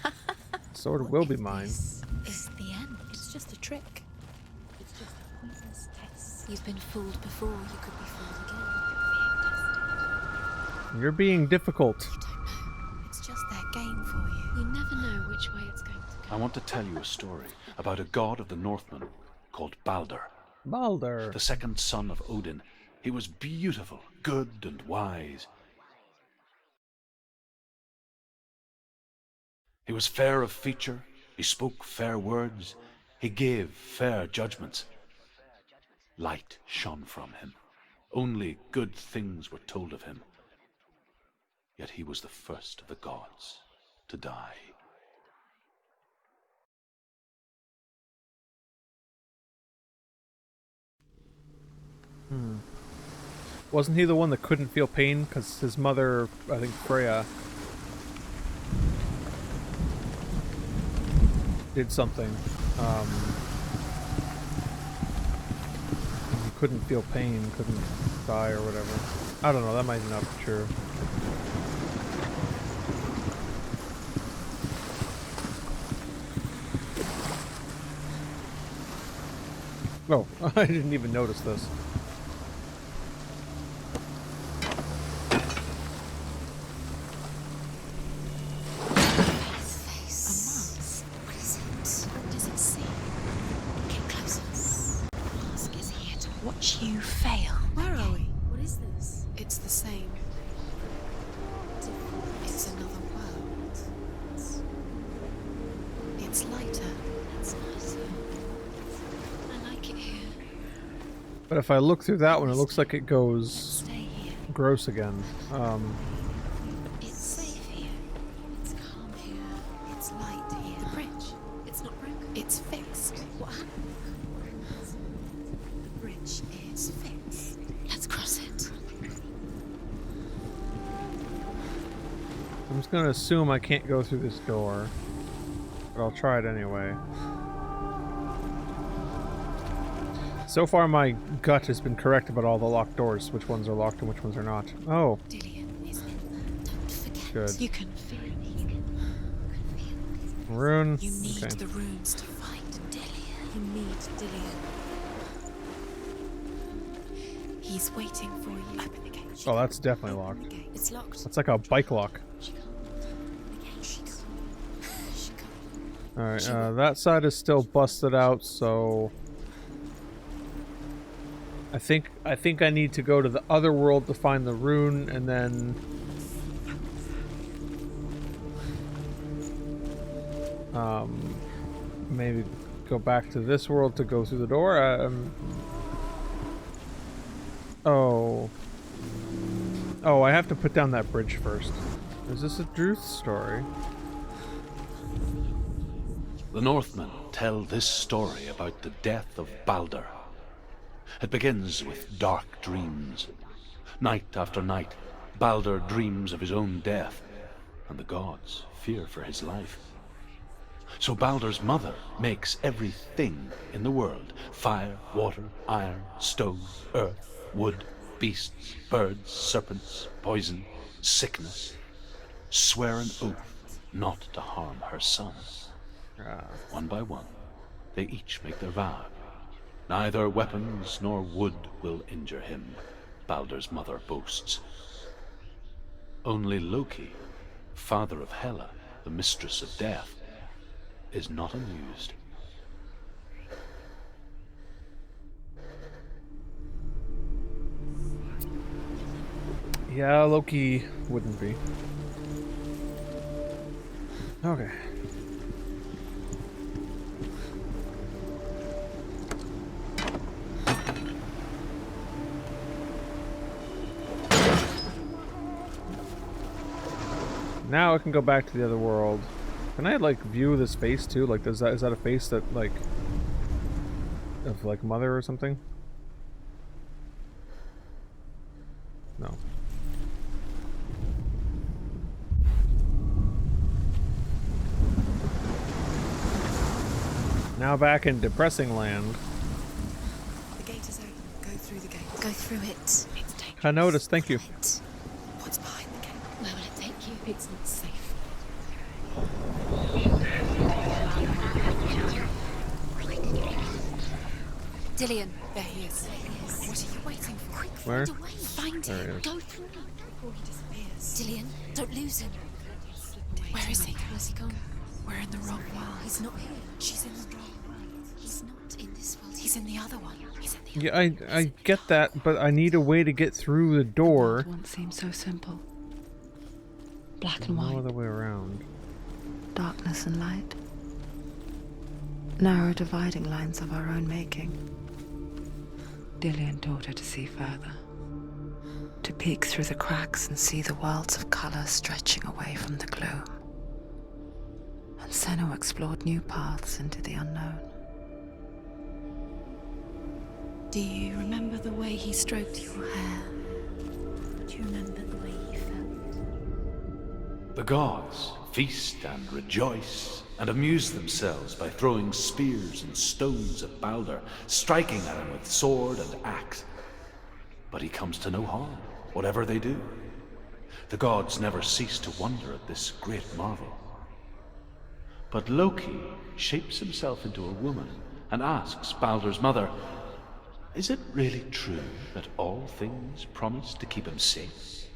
yours. The sword will be mine. This is the end. It's just a trick. It's just a poisonous test. You've been fooled before. You could be fooled again. You're being difficult. You don't know. It's just their game for you. You never know which way it's going to go. I want to tell you a story about a god of the Northmen called Balder. Balder. The second son of Odin. He was beautiful, good, and wise. He was fair of feature, he spoke fair words, he gave fair judgments. Light shone from him. Only good things were told of him. Yet he was the first of the gods to die. Wasn't he the one that couldn't feel pain? Because his mother, I think Freya, did something. He couldn't feel pain, couldn't die or whatever. I don't know, that might not be true. Oh, I didn't even notice this. You fail. Where are we? What is this? It's the same. It's another world. It's lighter. It's nicer. I like it here. But if I look through that one, it looks like it goes gross again. It's safe here. It's calm here. It's light here. The bridge. It's not broken. It's fixed. What happened? The bridge is fixed. Let's cross it. I'm just gonna assume I can't go through this door, but I'll try it anyway. So far my gut has been correct about all the locked doors, which ones are locked and which ones are not. Oh. Dillion is in there. Don't forget. Good. You can feel it. You can feel Rune. You need Okay. the runes to fight Dillion. You need Dillion. He's waiting for you. Open the gate. Oh, that's definitely Open locked. the gate. It's locked. That's like a bike lock. She can't. The gate. She can't. She can't. Alright, that side is still busted out, so I think I need to go to the other world to find the rune, and then maybe go back to this world to go through the door. Oh, I have to put down that bridge first. Is this a truth story? The Northmen tell this story about the death of Balder. It begins with dark dreams. Night after night, Balder dreams of his own death, and the gods fear for his life. So Balder's mother makes everything in the world: fire, water, iron, stone, earth, wood, beasts, birds, serpents, poison, sickness, swear an oath not to harm her son. One by one, they each make their vow. Neither weapons nor wood will injure him, Balder's mother boasts. Only Loki, father of Hela, the mistress of death, is not amused. Yeah, Loki wouldn't be. Okay. Now I can go back to the other world. Can I like view this face too? Like, is that a face that like of like mother or something? No. now back in depressing land. The gate is open. Go through the gate. Go through it. It's dangerous. I noticed, thank you. What's behind the gate? Where will it take you? It's not safe. Dillion, there he is. What are you waiting for? Quick, Where? find a way. Find There he him. is. Go through before he disappears. Dillion, don't lose him. Where is he? Where's he gone? We're in the wrong world. He's not here. She's in the wrong world. He's not in this world. He's in the other one. He's in the Yeah, I get that, but I need a way to get through the door. It once seemed so simple. Black and No white, other way around. darkness and light. Narrow dividing lines of our own making. Dillion taught her to see further. To peek through the cracks and see the worlds of color stretching away from the gloom. And Senua explored new paths into the unknown. Do you remember the way he stroked your hair? Do you remember the way he felt? The gods feast and rejoice and amuse themselves by throwing spears and stones at Balder, striking at him with sword and axe. But he comes to no harm, whatever they do. The gods never cease to wonder at this great marvel. But Loki shapes himself into a woman and asks Balder's mother, "Is it really true that all things promise to keep him safe?"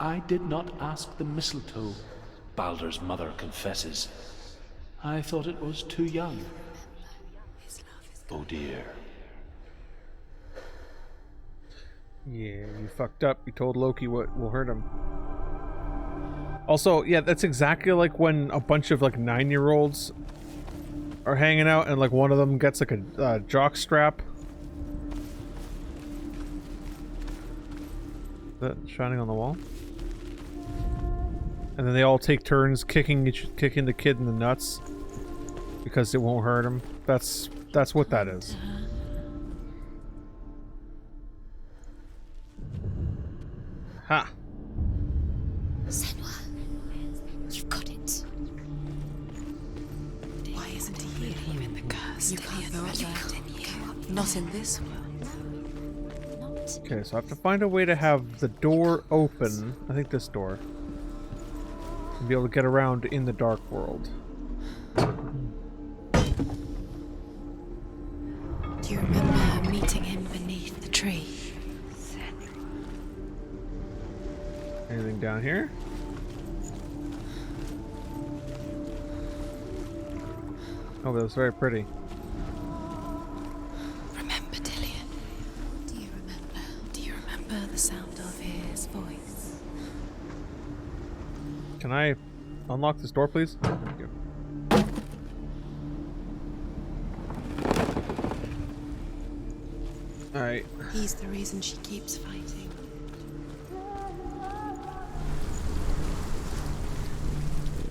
"I did not ask the mistletoe," Balder's mother confesses. "I thought it was too young." Oh dear. Yeah, you fucked up. You told Loki what will hurt him. Also, yeah, that's exactly like when a bunch of like 9-year-olds are hanging out and like one of them gets like a jock strap. Is that shining on the wall? And then they all take turns kicking the kid in the nuts because it won't hurt him. That's what that is. Ha! Senua, you've got it. Why isn't he here? You in the curse? You can't go up there. Not in this world. Okay, so I have to find a way to have the door open. I think this door. And be able to get around in the dark world. Do you remember meeting him beneath the tree? Anything down here? Oh, that was very pretty. Remember Dillion? Do you remember? Do you remember the sound of his voice? Can I unlock this door, please? Thank you. Alright. He's the reason she keeps fighting.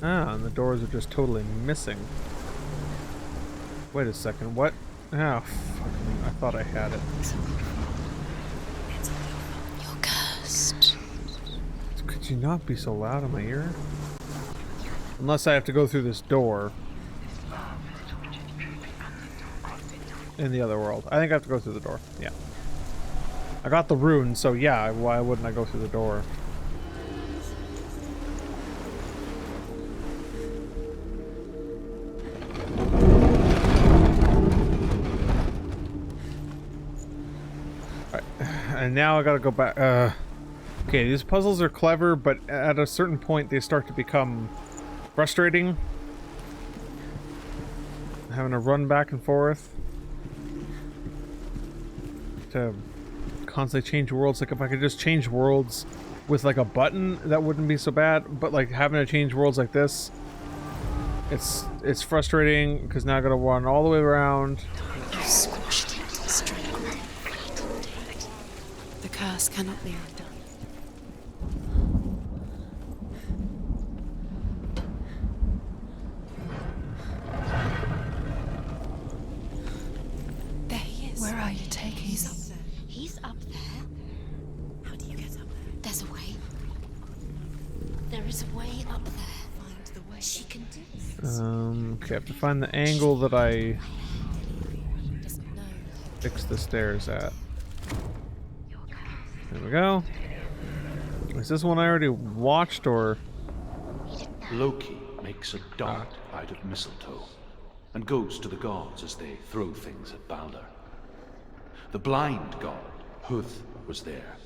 Ah, and the doors are just totally missing. Wait a second, what? Oh, fuck me. I thought I had it. You're cursed. Could you not be so loud in my ear? Unless I have to go through this door. In the other world. I think I have to go through the door. Yeah. I got the rune, so yeah, why wouldn't I go through the door? And now I gotta go back. Okay, these puzzles are clever, but at a certain point they start to become frustrating. Having to run back and forth to constantly change worlds. Like if I could just change worlds with like a button, that wouldn't be so bad. But like having to change worlds like this, it's frustrating because now I gotta run all the way around. You squashed it straight. The curse cannot be undone. There he is. Where are you taking? He's up there. He's up there. How do you get up there? There's a way. There is a way up there. Find the way. She can do it. Okay, I have to find the angle that I Doesn't know. fix the stairs at. There we go. Is this one I already watched, or...? Loki makes a dart out of mistletoe and goes to the gods as they throw things at Balder. The blind god, Huth, was there.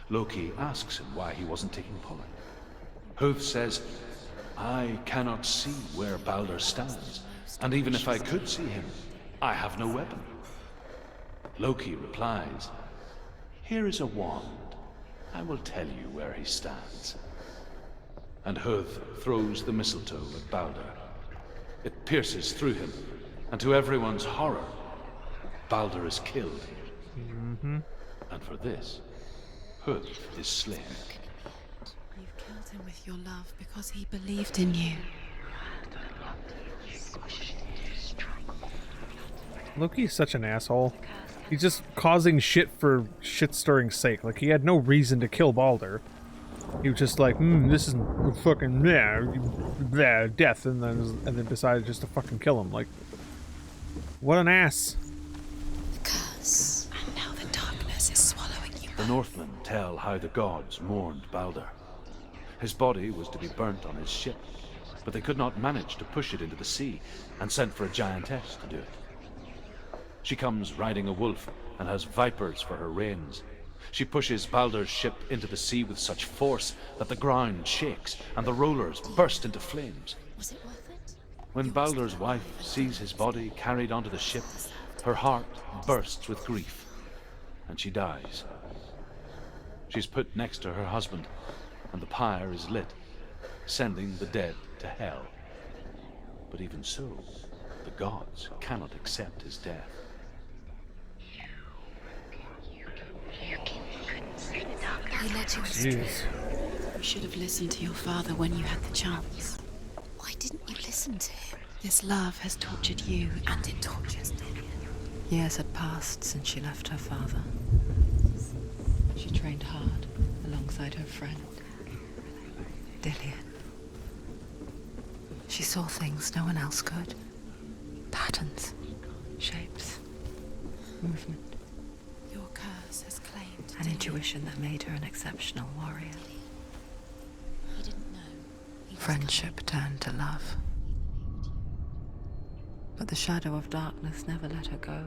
Loki asks him why he wasn't taking part. Huth says, I cannot see where Balder stands, and even if I could see him, I have no weapon. Loki replies, here is a wand. I will tell you where he stands. And Huth throws the mistletoe at Balder. It pierces through him, and to everyone's horror, Balder is killed. And for this, Huth is slain. You've killed him with your love because he believed in you. Loki's such an asshole. He's just causing shit for shit-stirring sake. Like, he had no reason to kill Balder. He was just like, this is fucking death, and then decided just to fucking kill him. Like, what an ass. Curse. And now the darkness is swallowing you. The Northmen tell how the gods mourned Balder. His body was to be burnt on his ship, but they could not manage to push it into the sea, and sent for a giantess to do it. She comes riding a wolf and has vipers for her reins. She pushes Balder's ship into the sea with such force that the ground shakes and the rollers burst into flames. Was it worth it? When Balder's wife sees his body carried onto the ship, her heart bursts with grief, and she dies. She's put next to her husband, and the pyre is lit, sending the dead to hell. But even so, the gods cannot accept his death. He led you astray. You should have listened to your father when you had the chance. Why didn't you listen to him? This love has tortured you, and it tortures Dillion. Years had passed since she left her father. She trained hard alongside her friend, Dillion. She saw things no one else could. Patterns, shapes, movement. Your curse has claimed an intuition that made her an exceptional warrior. He didn't know. Friendship turned to love. But the shadow of darkness never let her go,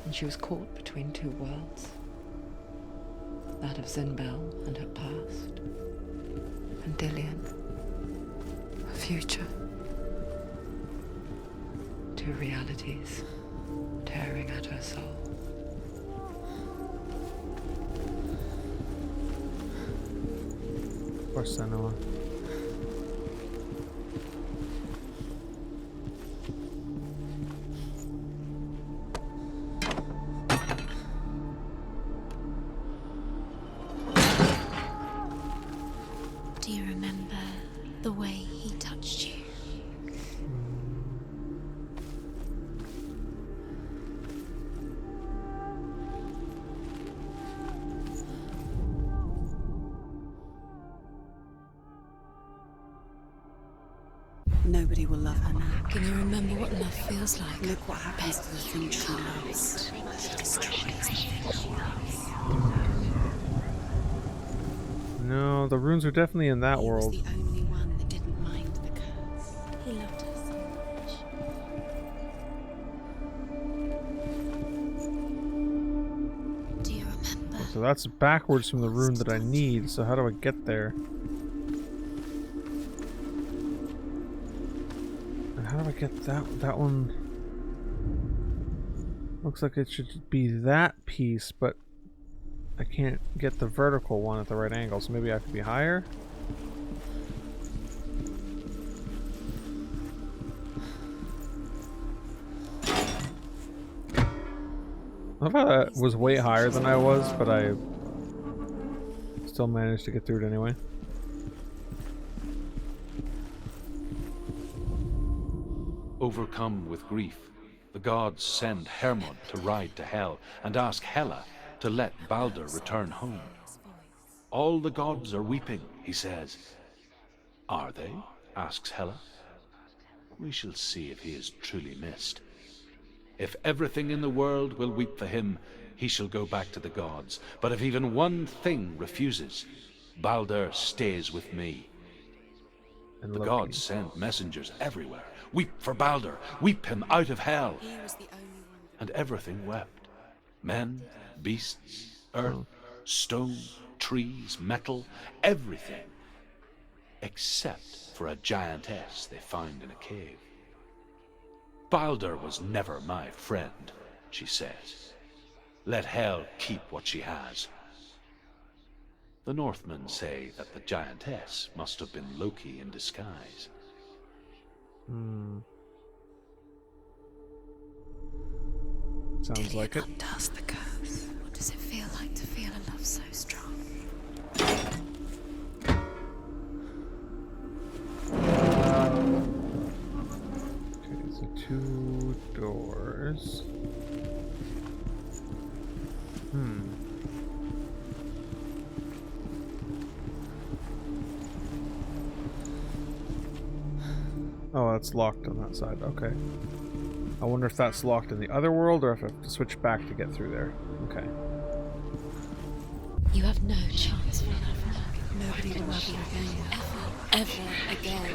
and she was caught between two worlds. That of Zinbel and her past, and Dillion, her future. Two realities tearing at her soul. Poor Senua. Do you remember the way he touched you? Nobody will love her now. Can you remember what love feels like? Look what happens to the thing she loves. She destroys the thing she loves. No, the runes are definitely in that world. He was the only one that didn't mind the curse. He loved her so much. Do you remember? So that's backwards from the rune that I need, so how do I get there? And how do I get that one? Looks like it should be that piece, but I can't get the vertical one at the right angle, so maybe I have to be higher? I thought that was way higher than I was, but I still managed to get through it anyway. Overcome with grief, the gods send Hermod to ride to Hell and ask Hela to let Balder return home. All the gods are weeping, he says. Are they? asks Hela. We shall see if he is truly missed. If everything in the world will weep for him, he shall go back to the gods. But if even one thing refuses, Baldur stays with me. And The Loki. gods send messengers everywhere. Weep for Baldur, weep him out of hell. And everything wept. Men, beasts, earth, stone, trees, metal, everything. Except for a giantess they found in a cave. Baldur was never my friend, she says. Let Hel keep what she has. The Northmen say that the giantess must have been Loki in disguise. Sounds like it. Undoes the curse. What does it feel like to feel a love so strong? Okay, so 2 doors. Oh, that's locked on that side. Okay. I wonder if that's locked in the other world or if I have to switch back to get through there. Okay. You have no chance for love. Nobody will love you again. Ever again.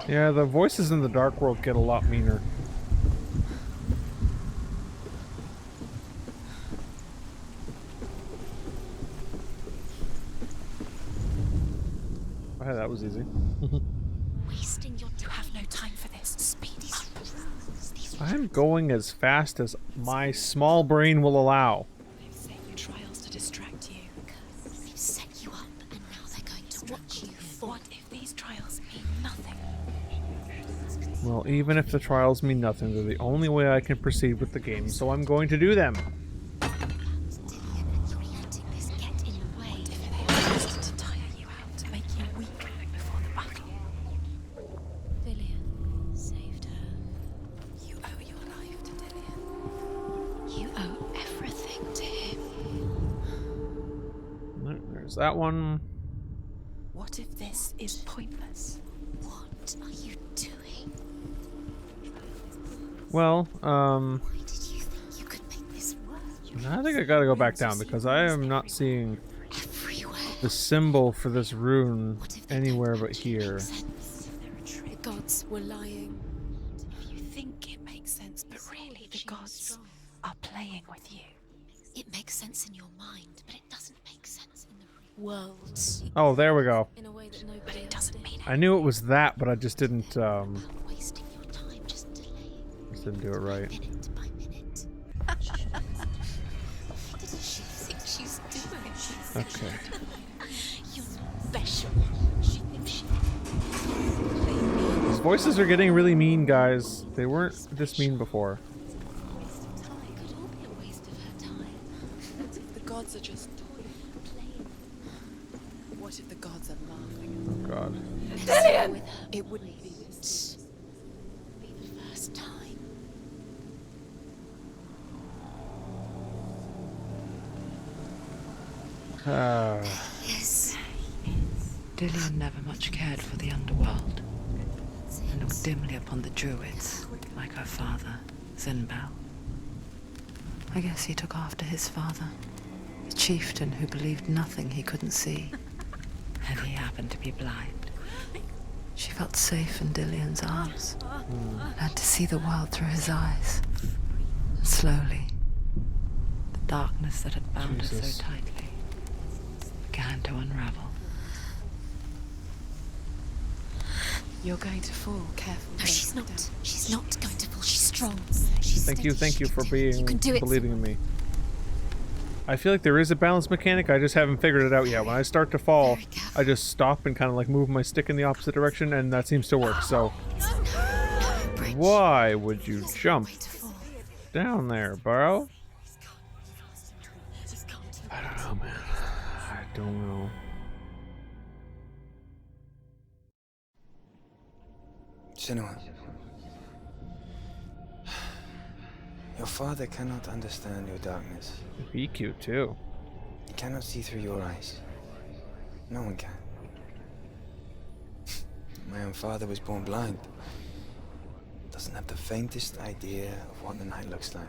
Yeah, the voices in the Dark World get a lot meaner. Oh, that was easy. Wasting your time. You have no time for this. Speed up. I'm going as fast as my small brain will allow. They've set you trials to distract you. They've set you up, and now they're going to watch you. What if these trials mean nothing? Well, even if the trials mean nothing, they're the only way I can proceed with the game, so I'm going to do them. That one. What if this is pointless? What are you doing? Well, Why did you think you could make this work? I think I gotta go back down because I am not seeing the symbol for this rune anywhere but here. The gods were lying. If you think it makes sense, but really the gods are playing with you. It makes sense in your mind, but it doesn't make sense in the world. Oh, there we go. In a way that nobody it doesn't mean I knew it was that, but I just didn't wasting your time, just delaying. Just didn't do it right. Minute by minute. What does she think she's doing? Okay. You're special. She thinks she. These voices are getting really mean, guys. They weren't this mean before. The gods are just playing. What if the gods are laughing? Oh God. Dillion! It wouldn't be this. Be the first time. Yes. Dillion never much cared for the underworld, and looked dimly upon the druids, like her father, Zinbel. I guess he took after his father, a chieftain who believed nothing he couldn't see, and he happened to be blind. She felt safe in Dillion's arms, learned to see the world through his eyes. And slowly, the darkness that had bound her so tightly began to unravel. You're going to fall. Careful. No, she's not. She's not going to fall. She's strong. Thank you for believing in me. I feel like there is a balance mechanic, I just haven't figured it out yet. When I start to fall, I just stop and kind of like move my stick in the opposite direction, and that seems to work, so... Why would you jump down there, bro? I don't know, man. I don't know. Senua. Your father cannot understand your darkness. Be cute too. He cannot see through your eyes. No one can. My own father was born blind. Doesn't have the faintest idea of what the night looks like.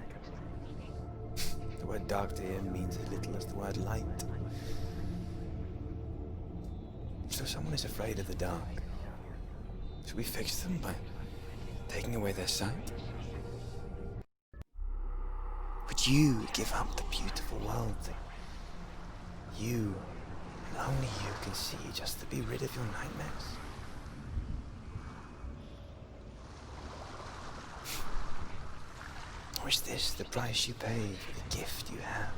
The word dark to him means as little as the word light. So if someone is afraid of the dark, should we fix them by taking away their sight? Would you give up the beautiful world that you, and only you, can see just to be rid of your nightmares? Or is this the price you pay for the gift you have?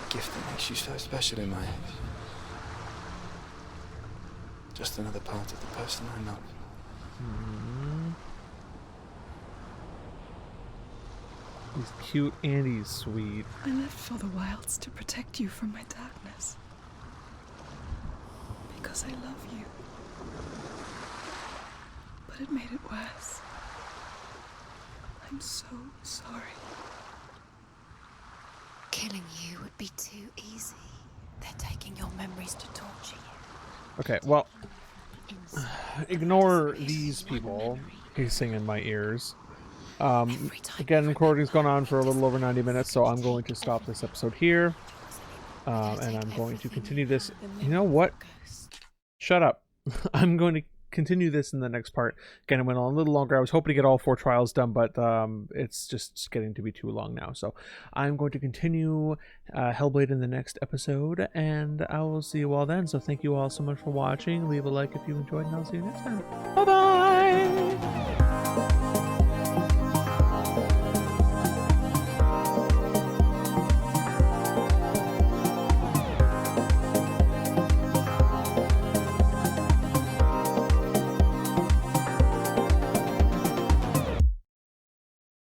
A gift that makes you so special in my eyes. Just another part of the person I love. He's cute and he's sweet. I left for the wilds to protect you from my darkness. Because I love you. But it made it worse. I'm so sorry. Killing you would be too easy. They're taking your memories to torture you. Okay, well, ignore these people hissing in my ears. Again, recording's gone on for a little over 90 minutes, so I'm going to stop this episode here. And I'm going to continue this. You know what? Shut up. I'm going to continue this in the next part. Again, it went on a little longer. I was hoping to get all 4 trials done, but it's just getting to be too long now. So I'm going to continue Hellblade in the next episode, and I will see you all then. So thank you all so much for watching. Leave a like if you enjoyed, and I'll see you next time. Bye-bye!